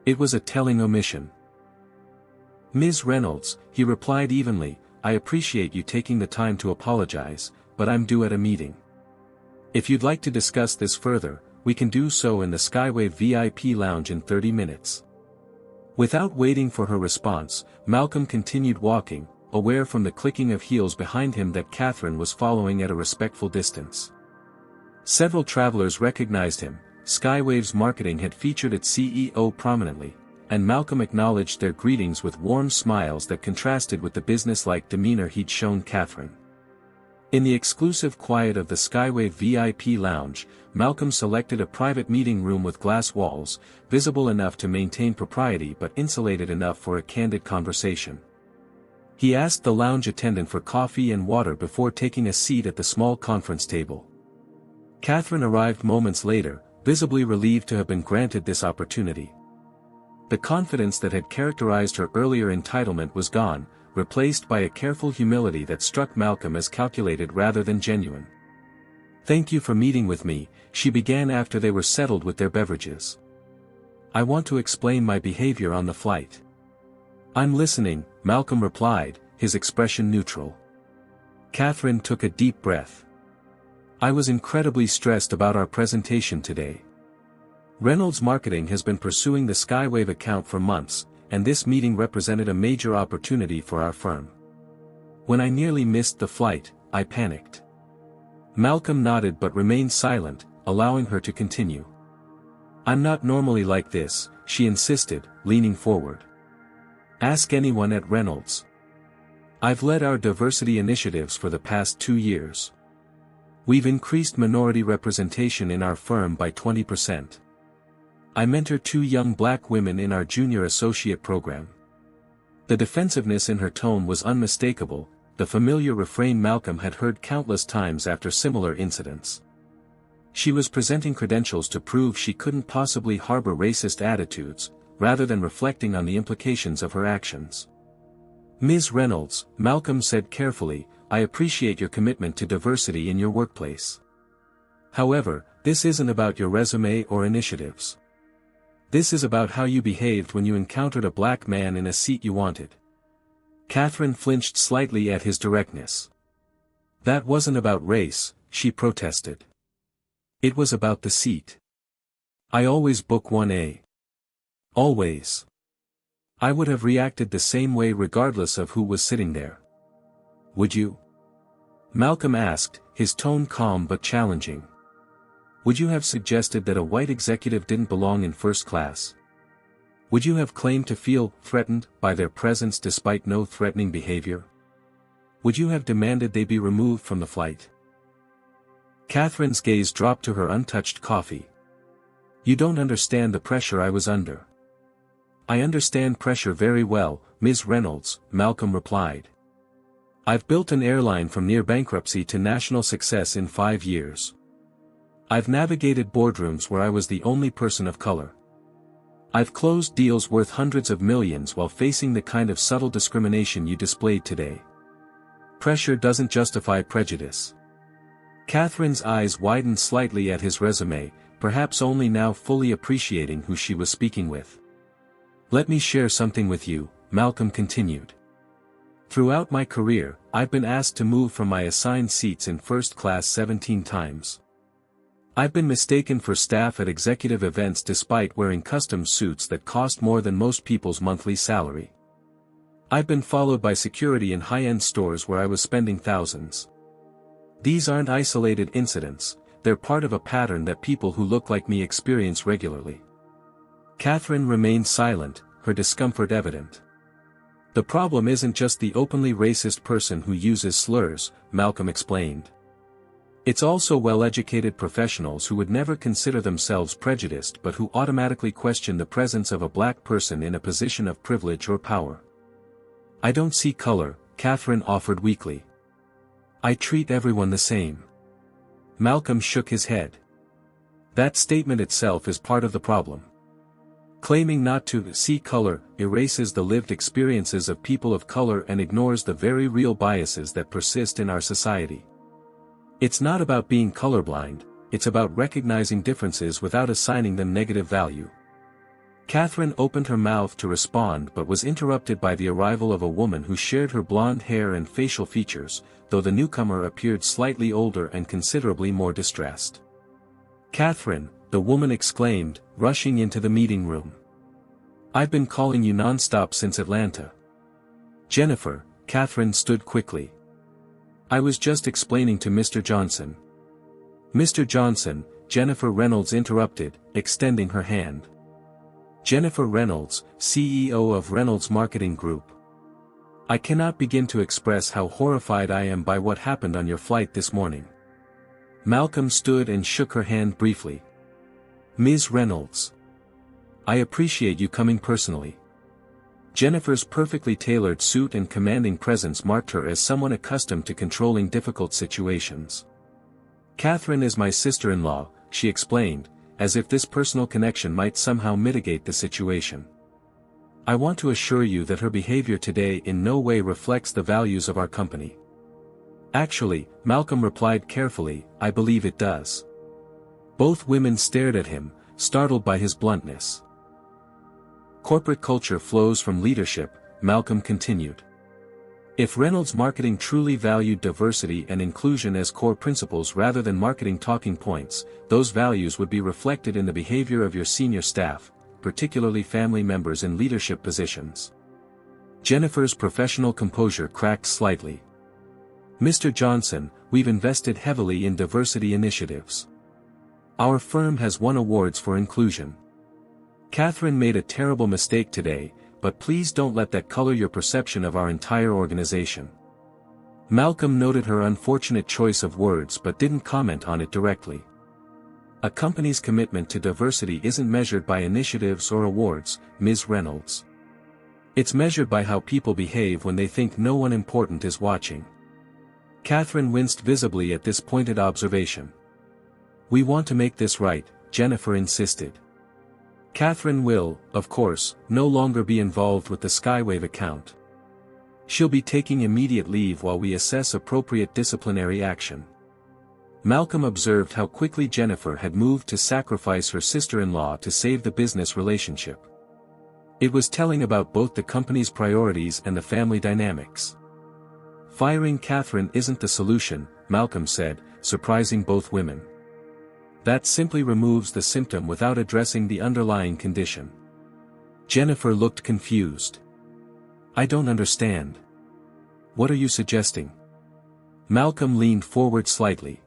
It was a telling omission. "Ms. Reynolds," he replied evenly, "I appreciate you taking the time to apologize, but I'm due at a meeting. If you'd like to discuss this further, we can do so in the Skywave VIP lounge in 30 minutes. Without waiting for her response, Malcolm continued walking, aware from the clicking of heels behind him that Catherine was following at a respectful distance. Several travelers recognized him. Skywave's marketing had featured its CEO prominently, and Malcolm acknowledged their greetings with warm smiles that contrasted with the businesslike demeanor he'd shown Catherine. In the exclusive quiet of the Skywave VIP lounge, Malcolm selected a private meeting room with glass walls, visible enough to maintain propriety but insulated enough for a candid conversation. He asked the lounge attendant for coffee and water before taking a seat at the small conference table. Catherine arrived moments later, visibly relieved to have been granted this opportunity. The confidence that had characterized her earlier entitlement was gone, replaced by a careful humility that struck Malcolm as calculated rather than genuine. "Thank you for meeting with me," she began after they were settled with their beverages. "I want to explain my behavior on the flight." "I'm listening," Malcolm replied, his expression neutral. Catherine took a deep breath. "I was incredibly stressed about our presentation today. Reynolds Marketing has been pursuing the Skywave account for months, and this meeting represented a major opportunity for our firm. When I nearly missed the flight, I panicked." Malcolm nodded but remained silent, allowing her to continue. "I'm not normally like this," she insisted, leaning forward. "Ask anyone at Reynolds. I've led our diversity initiatives for the past 2 years. We've increased minority representation in our firm by 20%. I mentor 2 young black women in our junior associate program." The defensiveness in her tone was unmistakable, the familiar refrain Malcolm had heard countless times after similar incidents. She was presenting credentials to prove she couldn't possibly harbor racist attitudes, rather than reflecting on the implications of her actions. "Ms. Reynolds," Malcolm said carefully, "I appreciate your commitment to diversity in your workplace. However, this isn't about your resume or initiatives. This is about how you behaved when you encountered a black man in a seat you wanted." Catherine flinched slightly at his directness. "That wasn't about race," she protested. "It was about the seat. I always book 1A. Always. I would have reacted the same way regardless of who was sitting there. Would you? Malcolm asked, his tone calm but challenging. Would you have suggested that a white executive didn't belong in first class? Would you have claimed to feel threatened by their presence despite no threatening behavior? Would you have demanded they be removed from the flight? Catherine's gaze dropped to her untouched coffee. You don't understand the pressure I was under. I understand pressure very well, Ms. Reynolds, Malcolm replied. I've built an airline from near bankruptcy to national success in 5 years. I've navigated boardrooms where I was the only person of color. I've closed deals worth hundreds of millions while facing the kind of subtle discrimination you displayed today. Pressure doesn't justify prejudice. Catherine's eyes widened slightly at his resume, perhaps only now fully appreciating who she was speaking with. Let me share something with you, Malcolm continued. Throughout my career, I've been asked to move from my assigned seats in first class 17 times. I've been mistaken for staff at executive events despite wearing custom suits that cost more than most people's monthly salary. I've been followed by security in high-end stores where I was spending thousands. These aren't isolated incidents, they're part of a pattern that people who look like me experience regularly. Catherine remained silent, her discomfort evident. The problem isn't just the openly racist person who uses slurs, Malcolm explained. It's also well-educated professionals who would never consider themselves prejudiced but who automatically question the presence of a black person in a position of privilege or power. I don't see color, Catherine offered weakly. I treat everyone the same. Malcolm shook his head. That statement itself is part of the problem. Claiming not to see color erases the lived experiences of people of color and ignores the very real biases that persist in our society. It's not about being colorblind, it's about recognizing differences without assigning them negative value. Catherine opened her mouth to respond but was interrupted by the arrival of a woman who shared her blonde hair and facial features, though the newcomer appeared slightly older and considerably more distressed. Catherine, the woman exclaimed, rushing into the meeting room. I've been calling you non-stop since Atlanta. Jennifer, Catherine stood quickly. I was just explaining to Mr. Johnson. Mr. Johnson, Jennifer Reynolds interrupted, extending her hand. Jennifer Reynolds, CEO of Reynolds Marketing Group. I cannot begin to express how horrified I am by what happened on your flight this morning. Malcolm stood and shook her hand briefly. Ms. Reynolds. I appreciate you coming personally. Jennifer's perfectly tailored suit and commanding presence marked her as someone accustomed to controlling difficult situations. Catherine is my sister-in-law, she explained, as if this personal connection might somehow mitigate the situation. I want to assure you that her behavior today in no way reflects the values of our company. Actually, Malcolm replied carefully, I believe it does. Both women stared at him, startled by his bluntness. Corporate culture flows from leadership, Malcolm continued. If Reynolds Marketing truly valued diversity and inclusion as core principles rather than marketing talking points, those values would be reflected in the behavior of your senior staff, particularly family members in leadership positions. Jennifer's professional composure cracked slightly. Mr. Johnson, we've invested heavily in diversity initiatives. Our firm has won awards for inclusion. Catherine made a terrible mistake today, but please don't let that color your perception of our entire organization. Malcolm noted her unfortunate choice of words but didn't comment on it directly. A company's commitment to diversity isn't measured by initiatives or awards, Ms. Reynolds. It's measured by how people behave when they think no one important is watching. Catherine winced visibly at this pointed observation. We want to make this right, Jennifer insisted. Catherine will, of course, no longer be involved with the Skywave account. She'll be taking immediate leave while we assess appropriate disciplinary action. Malcolm observed how quickly Jennifer had moved to sacrifice her sister-in-law to save the business relationship. It was telling about both the company's priorities and the family dynamics. Firing Catherine isn't the solution, Malcolm said, surprising both women. That simply removes the symptom without addressing the underlying condition. Jennifer looked confused. I don't understand. What are you suggesting? Malcolm leaned forward slightly.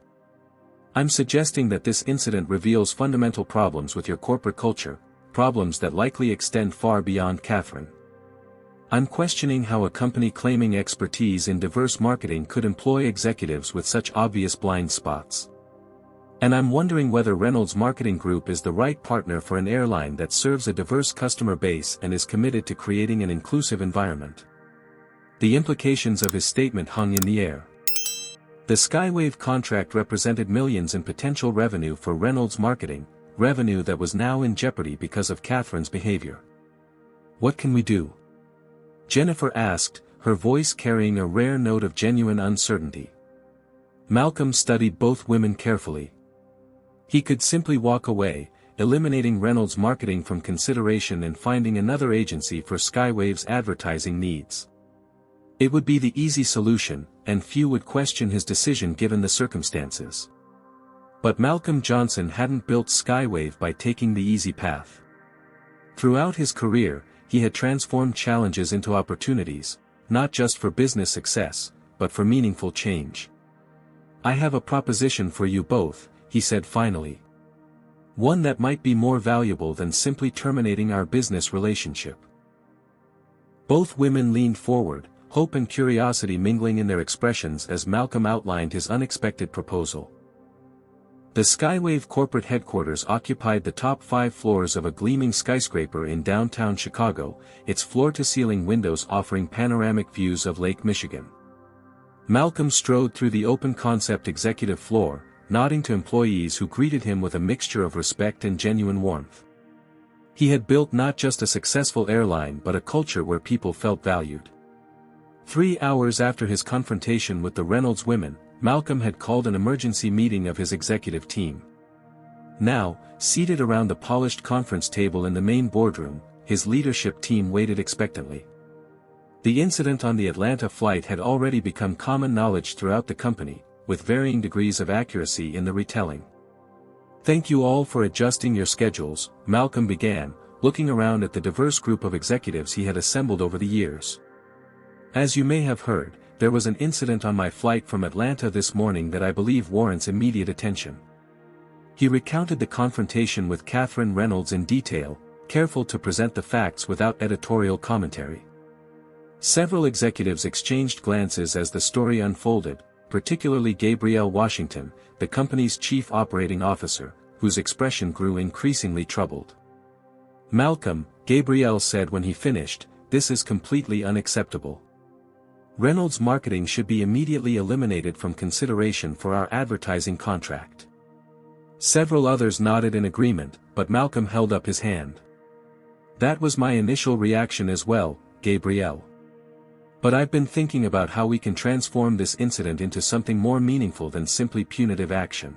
I'm suggesting that this incident reveals fundamental problems with your corporate culture, problems that likely extend far beyond Catherine. I'm questioning how a company claiming expertise in diverse marketing could employ executives with such obvious blind spots. And I'm wondering whether Reynolds Marketing Group is the right partner for an airline that serves a diverse customer base and is committed to creating an inclusive environment. The implications of his statement hung in the air. The Skywave contract represented millions in potential revenue for Reynolds Marketing, revenue that was now in jeopardy because of Catherine's behavior. What can we do? Jennifer asked, her voice carrying a rare note of genuine uncertainty. Malcolm studied both women carefully. He could simply walk away, eliminating Reynolds Marketing from consideration and finding another agency for Skywave's advertising needs. It would be the easy solution, and few would question his decision given the circumstances. But Malcolm Johnson hadn't built Skywave by taking the easy path. Throughout his career, he had transformed challenges into opportunities, not just for business success, but for meaningful change. I have a proposition for you both, he said finally. One that might be more valuable than simply terminating our business relationship. Both women leaned forward, hope and curiosity mingling in their expressions as Malcolm outlined his unexpected proposal. The Skywave corporate headquarters occupied the top 5 floors of a gleaming skyscraper in downtown Chicago, its floor-to-ceiling windows offering panoramic views of Lake Michigan. Malcolm strode through the open-concept executive floor, nodding to employees who greeted him with a mixture of respect and genuine warmth. He had built not just a successful airline but a culture where people felt valued. 3 hours after his confrontation with the Reynolds women, Malcolm had called an emergency meeting of his executive team. Now, seated around the polished conference table in the main boardroom, his leadership team waited expectantly. The incident on the Atlanta flight had already become common knowledge throughout the company, with varying degrees of accuracy in the retelling. Thank you all for adjusting your schedules, Malcolm began, looking around at the diverse group of executives he had assembled over the years. As you may have heard, there was an incident on my flight from Atlanta this morning that I believe warrants immediate attention. He recounted the confrontation with Catherine Reynolds in detail, careful to present the facts without editorial commentary. Several executives exchanged glances as the story unfolded, particularly Gabrielle Washington, the company's chief operating officer, whose expression grew increasingly troubled. Malcolm, Gabrielle said when he finished, this is completely unacceptable. Reynolds Marketing should be immediately eliminated from consideration for our advertising contract. Several others nodded in agreement, but Malcolm held up his hand. That was my initial reaction as well, Gabrielle. But I've been thinking about how we can transform this incident into something more meaningful than simply punitive action.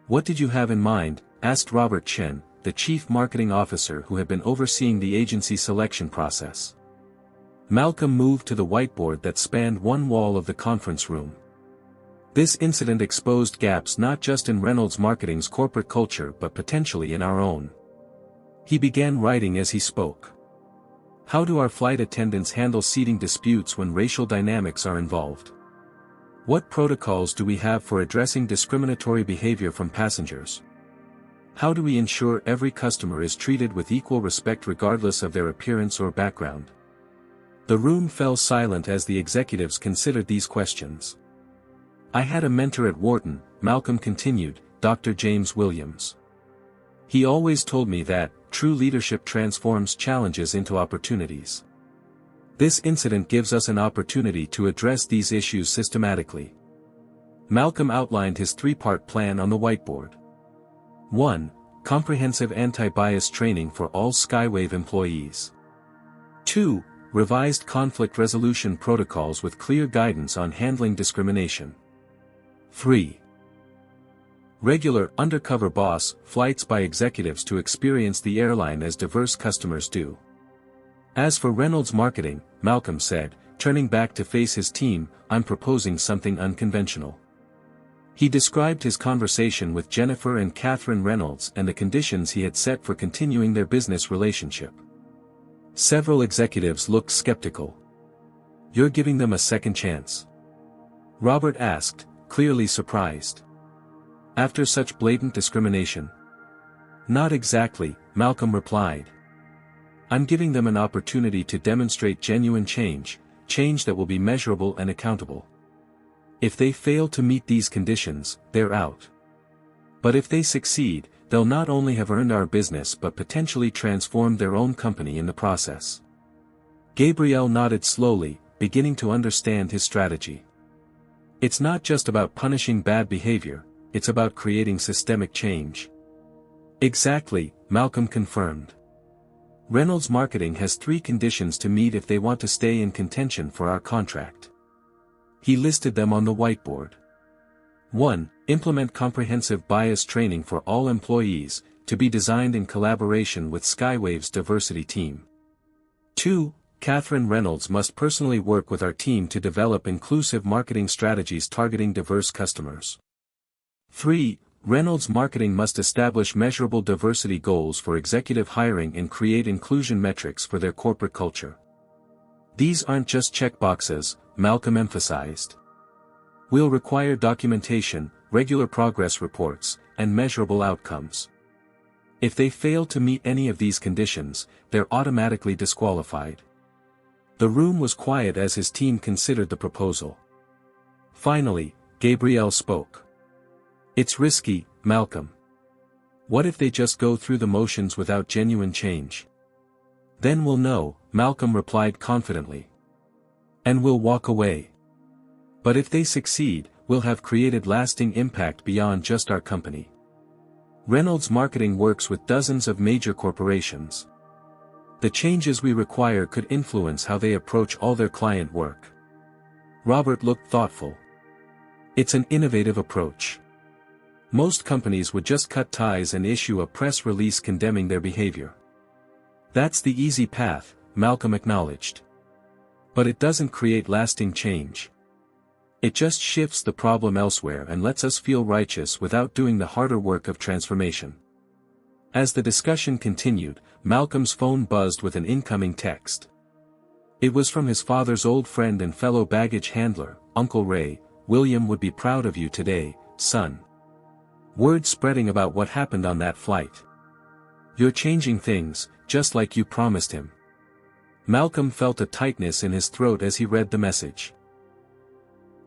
What did you have in mind? Asked Robert Chen, the chief marketing officer who had been overseeing the agency selection process. Malcolm moved to the whiteboard that spanned one wall of the conference room. This incident exposed gaps not just in Reynolds Marketing's corporate culture but potentially in our own. He began writing as he spoke. How do our flight attendants handle seating disputes when racial dynamics are involved? What protocols do we have for addressing discriminatory behavior from passengers? How do we ensure every customer is treated with equal respect regardless of their appearance or background? The room fell silent as the executives considered these questions. I had a mentor at Wharton, Malcolm continued, Dr. James Williams. He always told me that, true leadership transforms challenges into opportunities. This incident gives us an opportunity to address these issues systematically. Malcolm outlined his 3-part plan on the whiteboard. 1. Comprehensive anti-bias training for all Skywave employees. 2. Revised conflict resolution protocols with clear guidance on handling discrimination. 3. Regular undercover boss flights by executives to experience the airline as diverse customers do. As for Reynolds Marketing, Malcolm said, turning back to face his team, I'm proposing something unconventional. He described his conversation with Jennifer and Catherine Reynolds and the conditions he had set for continuing their business relationship. Several executives looked skeptical. "You're giving them a second chance?" Robert asked, clearly surprised. "After such blatant discrimination?" "Not exactly," Malcolm replied. "I'm giving them an opportunity to demonstrate genuine change, change that will be measurable and accountable. If they fail to meet these conditions, they're out. But if they succeed, they'll not only have earned our business but potentially transformed their own company in the process." Gabriel nodded slowly, beginning to understand his strategy. "It's not just about punishing bad behavior, it's about creating systemic change." "Exactly," Malcolm confirmed. "Reynolds Marketing has 3 conditions to meet if they want to stay in contention for our contract." He listed them on the whiteboard. 1. Implement comprehensive bias training for all employees, to be designed in collaboration with Skywave's diversity team. 2. Catherine Reynolds must personally work with our team to develop inclusive marketing strategies targeting diverse customers. 3. Reynolds Marketing must establish measurable diversity goals for executive hiring and create inclusion metrics for their corporate culture. "These aren't just checkboxes," Malcolm emphasized. "We'll require documentation, regular progress reports, and measurable outcomes. If they fail to meet any of these conditions, they're automatically disqualified." The room was quiet as his team considered the proposal. Finally, Gabriel spoke. "It's risky, Malcolm. What if they just go through the motions without genuine change?" "Then we'll know," Malcolm replied confidently. "And we'll walk away. But if they succeed, we'll have created lasting impact beyond just our company." Reynolds Marketing works with dozens of major corporations. The changes we require could influence how they approach all their client work. Robert looked thoughtful. "It's an innovative approach. Most companies would just cut ties and issue a press release condemning their behavior." "That's the easy path," Malcolm acknowledged. "But it doesn't create lasting change. It just shifts the problem elsewhere and lets us feel righteous without doing the harder work of transformation." As the discussion continued, Malcolm's phone buzzed with an incoming text. It was from his father's old friend and fellow baggage handler, Uncle Ray. "William would be proud of you today, son." Word spreading about what happened on that flight. "You're changing things, just like you promised him." Malcolm felt a tightness in his throat as he read the message.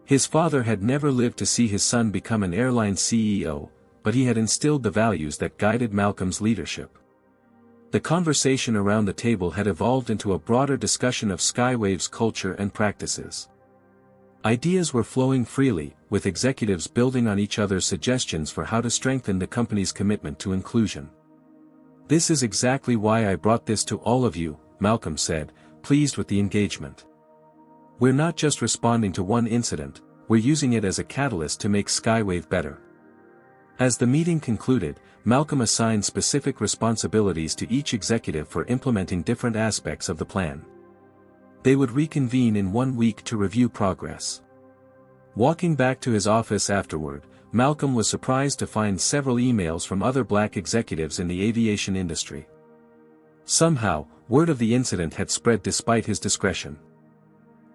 His father had never lived to see his son become an airline CEO, but he had instilled the values that guided Malcolm's leadership. The conversation around the table had evolved into a broader discussion of Skywave's culture and practices. Ideas were flowing freely, with executives building on each other's suggestions for how to strengthen the company's commitment to inclusion. "This is exactly why I brought this to all of you," Malcolm said, pleased with the engagement. "We're not just responding to one incident, we're using it as a catalyst to make Skywave better." As the meeting concluded, Malcolm assigned specific responsibilities to each executive for implementing different aspects of the plan. They would reconvene in 1 week to review progress. Walking back to his office afterward, Malcolm was surprised to find several emails from other black executives in the aviation industry. Somehow, word of the incident had spread despite his discretion.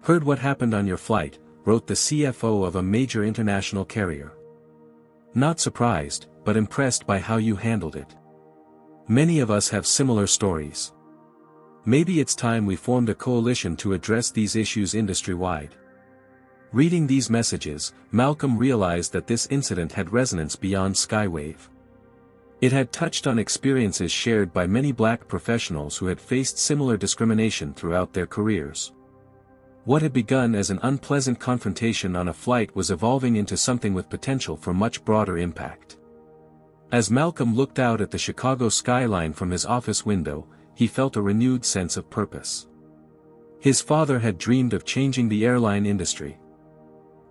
"Heard what happened on your flight," wrote the CFO of a major international carrier. "Not surprised, but impressed by how you handled it. Many of us have similar stories. Maybe it's time we formed a coalition to address these issues industry-wide." Reading these messages, Malcolm realized that this incident had resonance beyond Skywave. It had touched on experiences shared by many black professionals who had faced similar discrimination throughout their careers. What had begun as an unpleasant confrontation on a flight was evolving into something with potential for much broader impact. As Malcolm looked out at the Chicago skyline from his office window, he felt a renewed sense of purpose. His father had dreamed of changing the airline industry.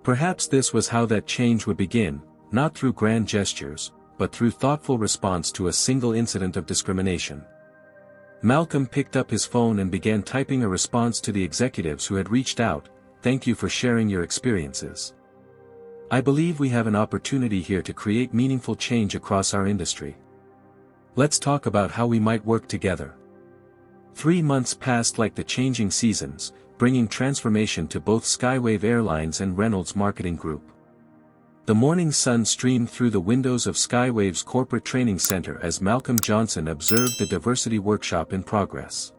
Perhaps this was how that change would begin, not through grand gestures, but through thoughtful response to a single incident of discrimination. Malcolm picked up his phone and began typing a response to the executives who had reached out. "Thank you for sharing your experiences. I believe we have an opportunity here to create meaningful change across our industry. Let's talk about how we might work together." 3 months passed like the changing seasons, bringing transformation to both Skywave Airlines and Reynolds Marketing Group. The morning sun streamed through the windows of Skywave's corporate training center as Malcolm Johnson observed the diversity workshop in progress.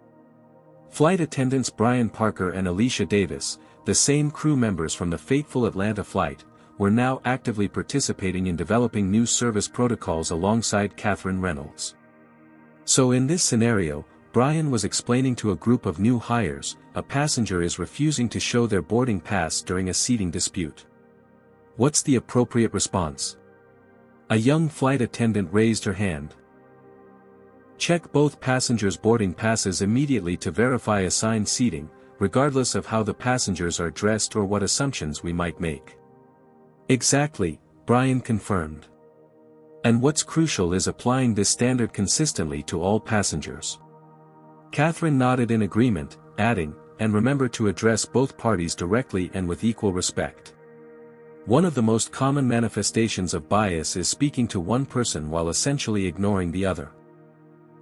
Flight attendants Brian Parker and Alicia Davis, the same crew members from the fateful Atlanta flight, were now actively participating in developing new service protocols alongside Catherine Reynolds. So in this scenario, Brian was explaining to a group of new hires, a passenger is refusing to show their boarding pass during a seating dispute. What's the appropriate response? A young flight attendant raised her hand. Check both passengers' boarding passes immediately to verify assigned seating, regardless of how the passengers are dressed or what assumptions we might make. Exactly, Brian confirmed. And what's crucial is applying this standard consistently to all passengers. Catherine nodded in agreement, adding, and remember to address both parties directly and with equal respect. One of the most common manifestations of bias is speaking to one person while essentially ignoring the other.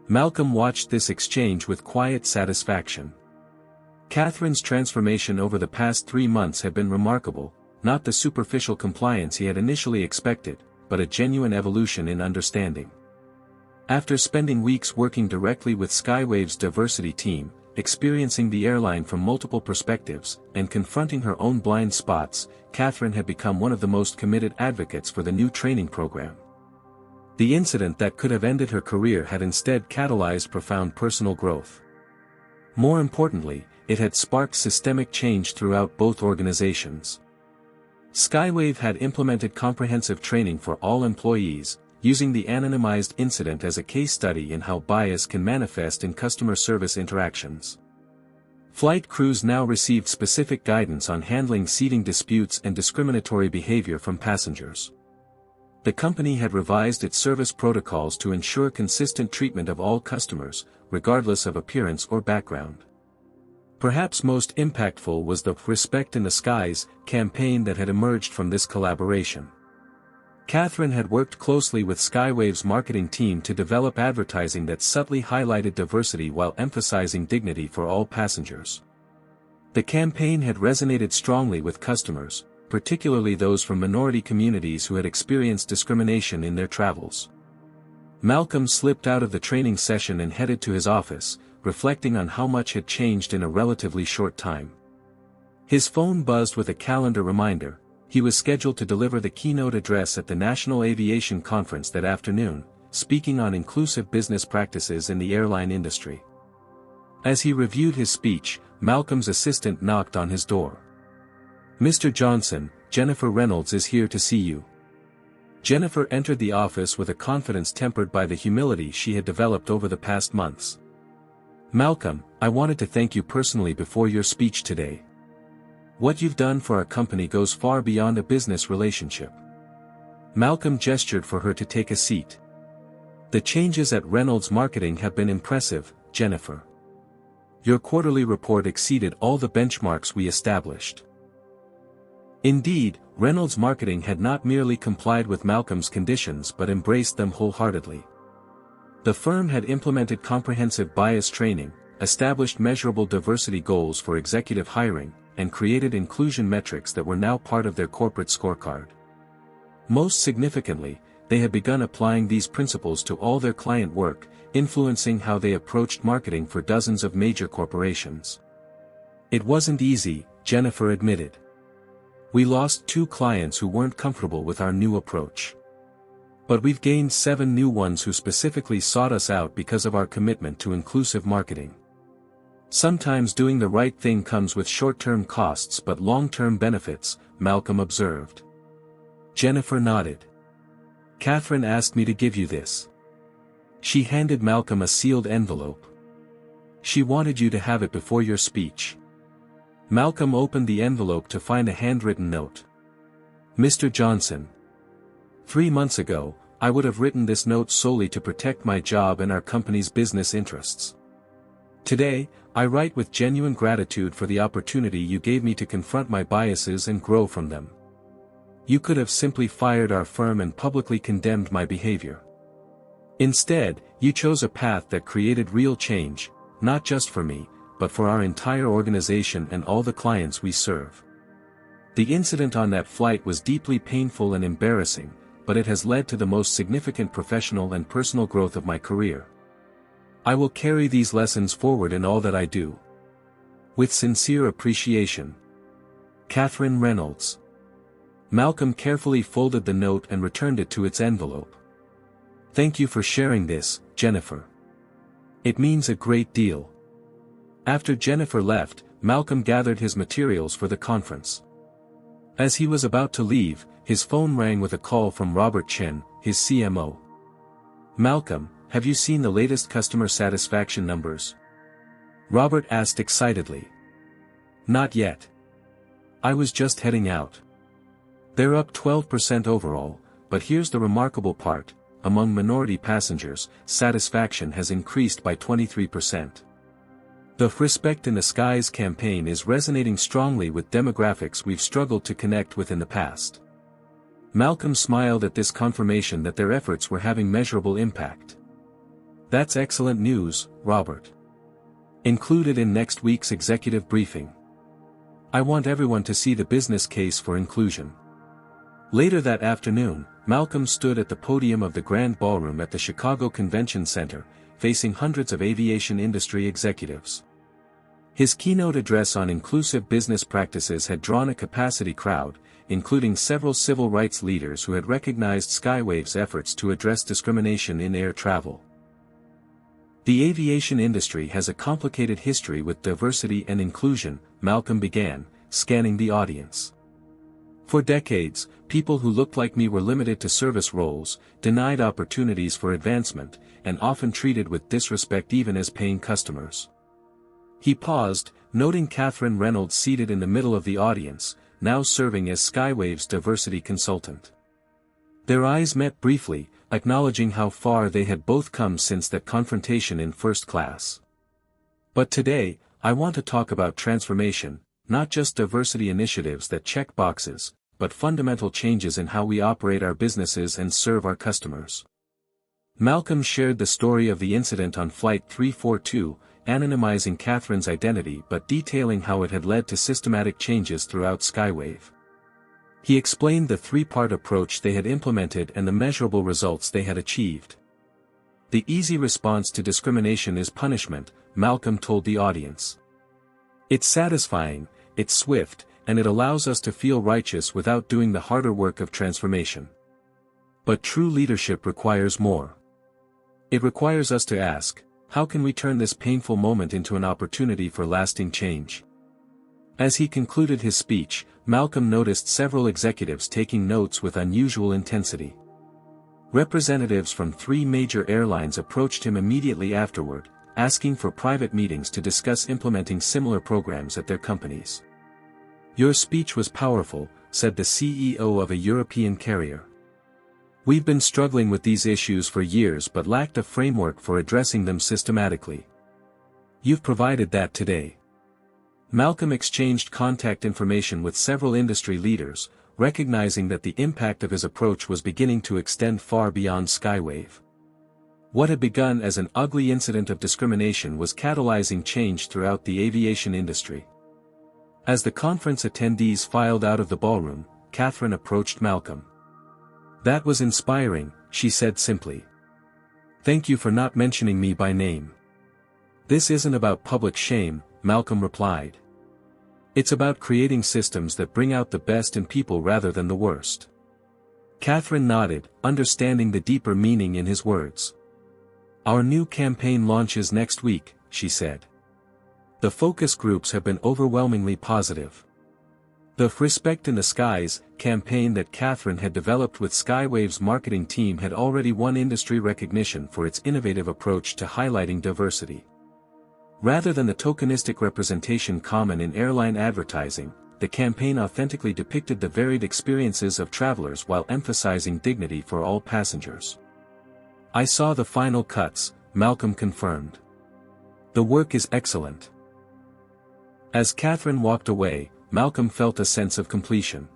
Malcolm watched this exchange with quiet satisfaction. Catherine's transformation over the past 3 months had been remarkable, not the superficial compliance he had initially expected, but a genuine evolution in understanding. After spending weeks working directly with Skywave's diversity team, experiencing the airline from multiple perspectives, and confronting her own blind spots, Catherine had become one of the most committed advocates for the new training program. The incident that could have ended her career had instead catalyzed profound personal growth. More importantly, it had sparked systemic change throughout both organizations. Skywave had implemented comprehensive training for all employees, using the anonymized incident as a case study in how bias can manifest in customer service interactions. Flight crews now received specific guidance on handling seating disputes and discriminatory behavior from passengers. The company had revised its service protocols to ensure consistent treatment of all customers, regardless of appearance or background. Perhaps most impactful was the "Respect in the Skies" campaign that had emerged from this collaboration. Catherine had worked closely with Skywave's marketing team to develop advertising that subtly highlighted diversity while emphasizing dignity for all passengers. The campaign had resonated strongly with customers, particularly those from minority communities who had experienced discrimination in their travels. Malcolm slipped out of the training session and headed to his office, reflecting on how much had changed in a relatively short time. His phone buzzed with a calendar reminder. He was scheduled to deliver the keynote address at the National Aviation Conference that afternoon, speaking on inclusive business practices in the airline industry. As he reviewed his speech, Malcolm's assistant knocked on his door. "Mr. Johnson, Jennifer Reynolds is here to see you." Jennifer entered the office with a confidence tempered by the humility she had developed over the past months. "Malcolm, I wanted to thank you personally before your speech today. What you've done for our company goes far beyond a business relationship." Malcolm gestured for her to take a seat. "The changes at Reynolds Marketing have been impressive, Jennifer. Your quarterly report exceeded all the benchmarks we established." Indeed, Reynolds Marketing had not merely complied with Malcolm's conditions but embraced them wholeheartedly. The firm had implemented comprehensive bias training, established measurable diversity goals for executive hiring, and created inclusion metrics that were now part of their corporate scorecard. Most significantly, they had begun applying these principles to all their client work, influencing how they approached marketing for dozens of major corporations. "It wasn't easy," Jennifer admitted. "We lost 2 clients who weren't comfortable with our new approach. But we've gained 7 new ones who specifically sought us out because of our commitment to inclusive marketing. Sometimes doing the right thing comes with short-term costs but long-term benefits," Malcolm observed. Jennifer nodded. "Catherine asked me to give you this." She handed Malcolm a sealed envelope. "She wanted you to have it before your speech." Malcolm opened the envelope to find a handwritten note. "Mr. Johnson. 3 months ago, I would have written this note solely to protect my job and our company's business interests. Today, I write with genuine gratitude for the opportunity you gave me to confront my biases and grow from them. You could have simply fired our firm and publicly condemned my behavior. Instead, you chose a path that created real change, not just for me, but for our entire organization and all the clients we serve. The incident on that flight was deeply painful and embarrassing, but it has led to the most significant professional and personal growth of my career. I will carry these lessons forward in all that I do. With sincere appreciation. Catherine Reynolds. Malcolm carefully folded the note and returned it to its envelope. Thank you for sharing this, Jennifer. It means a great deal. After Jennifer left, Malcolm gathered his materials for the conference. As he was about to leave, his phone rang with a call from Robert Chen, his CMO. Malcolm, have you seen the latest customer satisfaction numbers? Robert asked excitedly. Not yet. I was just heading out. They're up 12% overall, but here's the remarkable part, among minority passengers, satisfaction has increased by 23%. The Respect in the Skies campaign is resonating strongly with demographics we've struggled to connect with in the past. Malcolm smiled at this confirmation that their efforts were having measurable impact. That's excellent news, Robert. Included in next week's executive briefing. I want everyone to see the business case for inclusion. Later that afternoon, Malcolm stood at the podium of the Grand Ballroom at the Chicago Convention Center, facing hundreds of aviation industry executives. His keynote address on inclusive business practices had drawn a capacity crowd, including several civil rights leaders who had recognized Skywave's efforts to address discrimination in air travel. The aviation industry has a complicated history with diversity and inclusion, Malcolm began, scanning the audience. For decades, people who looked like me were limited to service roles, denied opportunities for advancement, and often treated with disrespect even as paying customers. He paused, noting Catherine Reynolds seated in the middle of the audience, now serving as Skywave's diversity consultant. Their eyes met briefly, acknowledging how far they had both come since that confrontation in first class. But today, I want to talk about transformation, not just diversity initiatives that check boxes, but fundamental changes in how we operate our businesses and serve our customers. Malcolm shared the story of the incident on Flight 342, anonymizing Catherine's identity but detailing how it had led to systematic changes throughout Skywave. He explained the three-part approach they had implemented and the measurable results they had achieved. The easy response to discrimination is punishment, Malcolm told the audience. It's satisfying, it's swift, and it allows us to feel righteous without doing the harder work of transformation. But true leadership requires more. It requires us to ask, how can we turn this painful moment into an opportunity for lasting change? As he concluded his speech, Malcolm noticed several executives taking notes with unusual intensity. Representatives from 3 major airlines approached him immediately afterward, asking for private meetings to discuss implementing similar programs at their companies. Your speech was powerful, said the CEO of a European carrier. We've been struggling with these issues for years but lacked a framework for addressing them systematically. You've provided that today. Malcolm exchanged contact information with several industry leaders, recognizing that the impact of his approach was beginning to extend far beyond Skywave. What had begun as an ugly incident of discrimination was catalyzing change throughout the aviation industry. As the conference attendees filed out of the ballroom, Catherine approached Malcolm. That was inspiring, she said simply. Thank you for not mentioning me by name. This isn't about public shame, Malcolm replied. It's about creating systems that bring out the best in people rather than the worst. Catherine nodded, understanding the deeper meaning in his words. Our new campaign launches next week, she said. The focus groups have been overwhelmingly positive. The Respect in the Skies campaign that Catherine had developed with Skywave's marketing team had already won industry recognition for its innovative approach to highlighting diversity. Rather than the tokenistic representation common in airline advertising, the campaign authentically depicted the varied experiences of travelers while emphasizing dignity for all passengers. I saw the final cuts, Malcolm confirmed. The work is excellent. As Catherine walked away, Malcolm felt a sense of completion.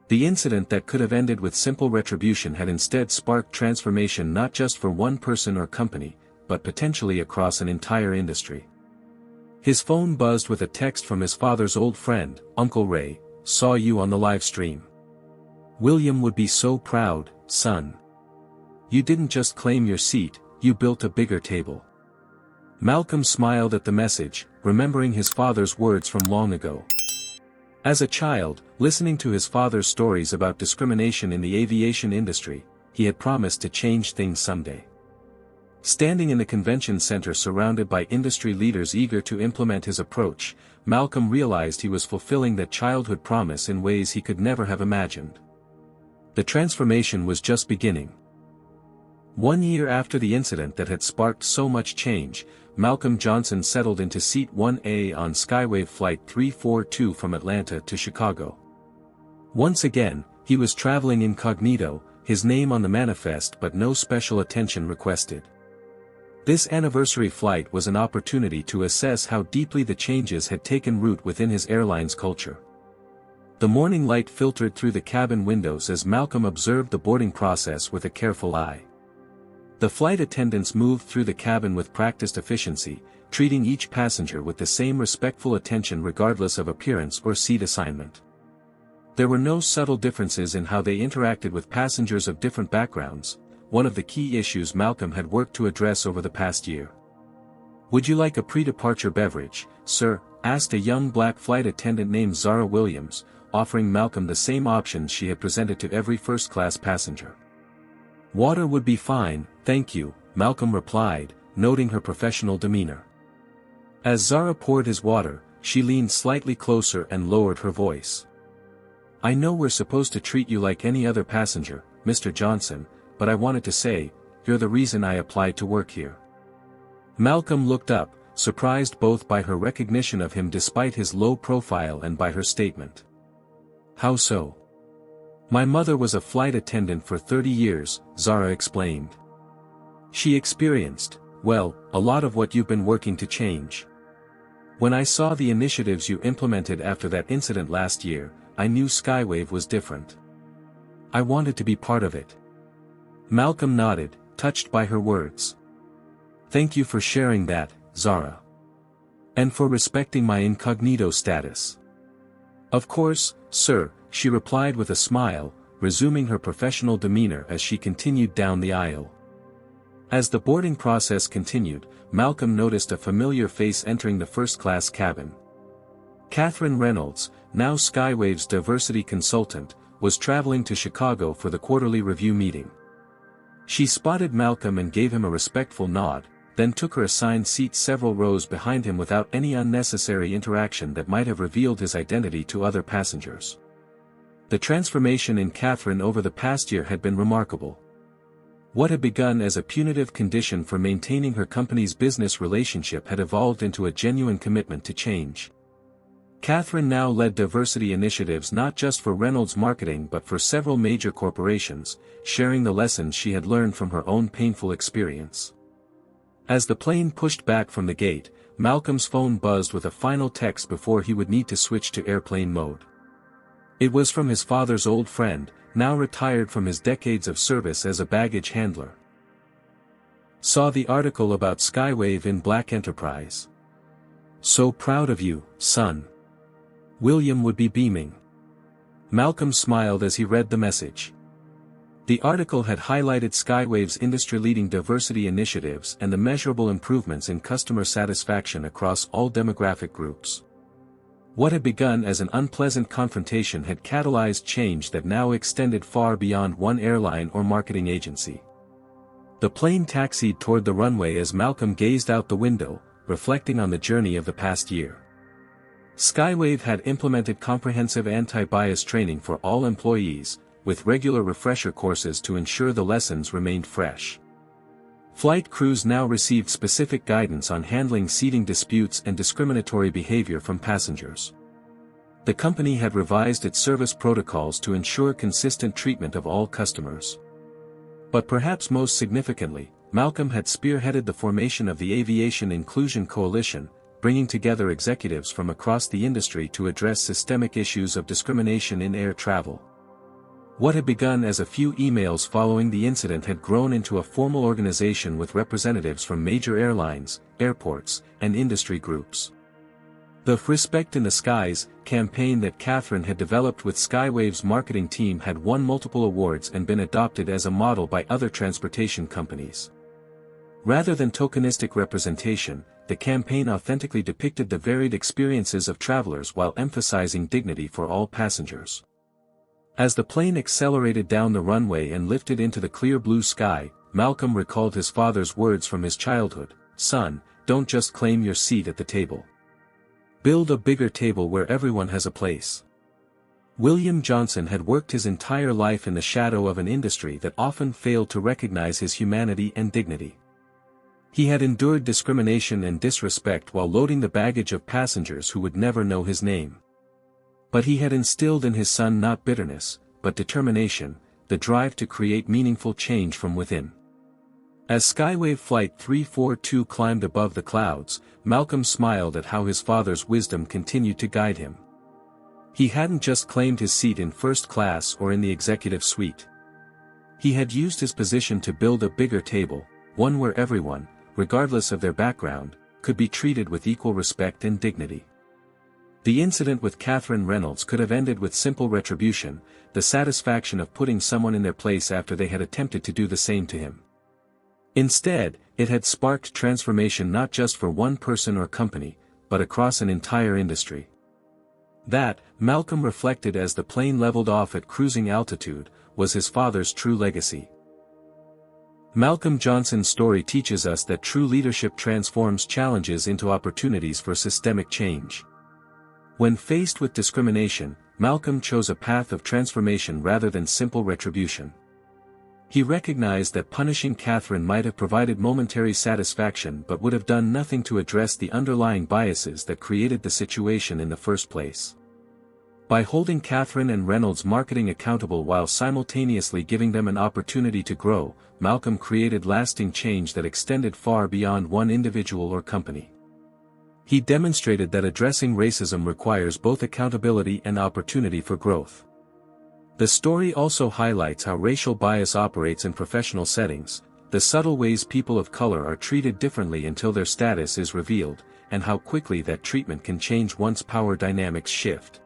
The incident that could have ended with simple retribution had instead sparked transformation not just for one person or company, but potentially across an entire industry. His phone buzzed with a text from his father's old friend, Uncle Ray. "Saw you on the live stream. William would be so proud, son. You didn't just claim your seat, you built a bigger table." Malcolm smiled at the message, remembering his father's words from long ago. As a child, listening to his father's stories about discrimination in the aviation industry, he had promised to change things someday. Standing in the convention center surrounded by industry leaders eager to implement his approach, Malcolm realized he was fulfilling that childhood promise in ways he could never have imagined. The transformation was just beginning. 1 year after the incident that had sparked so much change, Malcolm Johnson settled into Seat 1A on Skywave Flight 342 from Atlanta to Chicago. Once again, he was traveling incognito, his name on the manifest but no special attention requested. This anniversary flight was an opportunity to assess how deeply the changes had taken root within his airline's culture. The morning light filtered through the cabin windows as Malcolm observed the boarding process with a careful eye. The flight attendants moved through the cabin with practiced efficiency, treating each passenger with the same respectful attention regardless of appearance or seat assignment. There were no subtle differences in how they interacted with passengers of different backgrounds, one of the key issues Malcolm had worked to address over the past year. "Would you like a pre-departure beverage, sir?" asked a young black flight attendant named Zara Williams, offering Malcolm the same options she had presented to every first-class passenger. "Water would be fine, thank you," Malcolm replied, noting her professional demeanor. As Zara poured his water, she leaned slightly closer and lowered her voice. "I know we're supposed to treat you like any other passenger, Mr. Johnson, but I wanted to say, you're the reason I applied to work here." Malcolm looked up, surprised both by her recognition of him despite his low profile and by her statement. "How so?" "My mother was a flight attendant for 30 years, Zara explained. "She experienced, well, a lot of what you've been working to change. When I saw the initiatives you implemented after that incident last year, I knew Skywave was different. I wanted to be part of it." Malcolm nodded, touched by her words. "Thank you for sharing that, Zara. And for respecting my incognito status." "Of course, sir," she replied with a smile, resuming her professional demeanor as she continued down the aisle. As the boarding process continued, Malcolm noticed a familiar face entering the first-class cabin. Catherine Reynolds, now Skywave's diversity consultant, was traveling to Chicago for the quarterly review meeting. She spotted Malcolm and gave him a respectful nod, then took her assigned seat several rows behind him without any unnecessary interaction that might have revealed his identity to other passengers. The transformation in Catherine over the past year had been remarkable. What had begun as a punitive condition for maintaining her company's business relationship had evolved into a genuine commitment to change. Catherine now led diversity initiatives not just for Reynolds Marketing but for several major corporations, sharing the lessons she had learned from her own painful experience. As the plane pushed back from the gate, Malcolm's phone buzzed with a final text before he would need to switch to airplane mode. It was from his father's old friend, now retired from his decades of service as a baggage handler. "Saw the article about Skywave in Black Enterprise. So proud of you, son. William would be beaming." Malcolm smiled as he read the message. The article had highlighted Skywave's industry-leading diversity initiatives and the measurable improvements in customer satisfaction across all demographic groups. What had begun as an unpleasant confrontation had catalyzed change that now extended far beyond one airline or marketing agency. The plane taxied toward the runway as Malcolm gazed out the window, reflecting on the journey of the past year. Skywave had implemented comprehensive anti-bias training for all employees, with regular refresher courses to ensure the lessons remained fresh. Flight crews now received specific guidance on handling seating disputes and discriminatory behavior from passengers. The company had revised its service protocols to ensure consistent treatment of all customers. But perhaps most significantly, Malcolm had spearheaded the formation of the Aviation Inclusion Coalition, bringing together executives from across the industry to address systemic issues of discrimination in air travel. What had begun as a few emails following the incident had grown into a formal organization with representatives from major airlines, airports, and industry groups. The Respect in the Skies campaign that Catherine had developed with Skywave's marketing team had won multiple awards and been adopted as a model by other transportation companies. Rather than tokenistic representation, the campaign authentically depicted the varied experiences of travelers while emphasizing dignity for all passengers. As the plane accelerated down the runway and lifted into the clear blue sky, Malcolm recalled his father's words from his childhood, "Son, don't just claim your seat at the table. Build a bigger table where everyone has a place." William Johnson had worked his entire life in the shadow of an industry that often failed to recognize his humanity and dignity. He had endured discrimination and disrespect while loading the baggage of passengers who would never know his name. But he had instilled in his son not bitterness, but determination, the drive to create meaningful change from within. As Skywave Flight 342 climbed above the clouds, Malcolm smiled at how his father's wisdom continued to guide him. He hadn't just claimed his seat in first class or in the executive suite. He had used his position to build a bigger table, one where everyone, regardless of their background, could be treated with equal respect and dignity. The incident with Catherine Reynolds could have ended with simple retribution, the satisfaction of putting someone in their place after they had attempted to do the same to him. Instead, it had sparked transformation not just for one person or company, but across an entire industry. That, Malcolm reflected as the plane leveled off at cruising altitude, was his father's true legacy. Malcolm Johnson's story teaches us that true leadership transforms challenges into opportunities for systemic change. When faced with discrimination, Malcolm chose a path of transformation rather than simple retribution. He recognized that punishing Catherine might have provided momentary satisfaction but would have done nothing to address the underlying biases that created the situation in the first place. By holding Catherine and Reynolds' marketing accountable while simultaneously giving them an opportunity to grow, Malcolm created lasting change that extended far beyond one individual or company. He demonstrated that addressing racism requires both accountability and opportunity for growth. The story also highlights how racial bias operates in professional settings, the subtle ways people of color are treated differently until their status is revealed, and how quickly that treatment can change once power dynamics shift.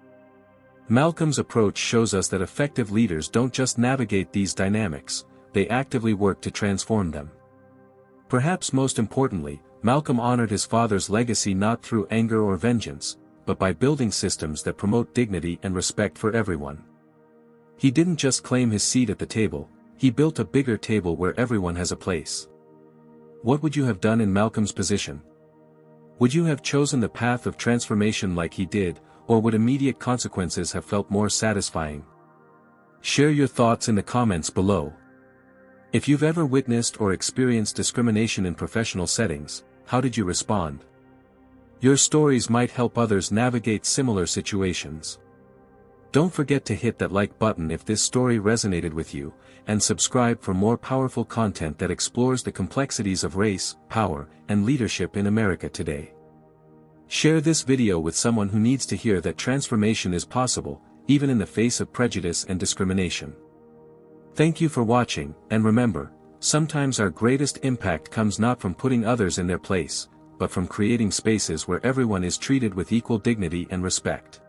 Malcolm's approach shows us that effective leaders don't just navigate these dynamics, they actively work to transform them. Perhaps most importantly, Malcolm honored his father's legacy not through anger or vengeance, but by building systems that promote dignity and respect for everyone. He didn't just claim his seat at the table, he built a bigger table where everyone has a place. What would you have done in Malcolm's position? Would you have chosen the path of transformation like he did, or would immediate consequences have felt more satisfying? Share your thoughts in the comments below. If you've ever witnessed or experienced discrimination in professional settings, how did you respond? Your stories might help others navigate similar situations. Don't forget to hit that like button if this story resonated with you, and subscribe for more powerful content that explores the complexities of race, power, and leadership in America today. Share this video with someone who needs to hear that transformation is possible, even in the face of prejudice and discrimination. Thank you for watching, and remember, sometimes our greatest impact comes not from putting others in their place, but from creating spaces where everyone is treated with equal dignity and respect.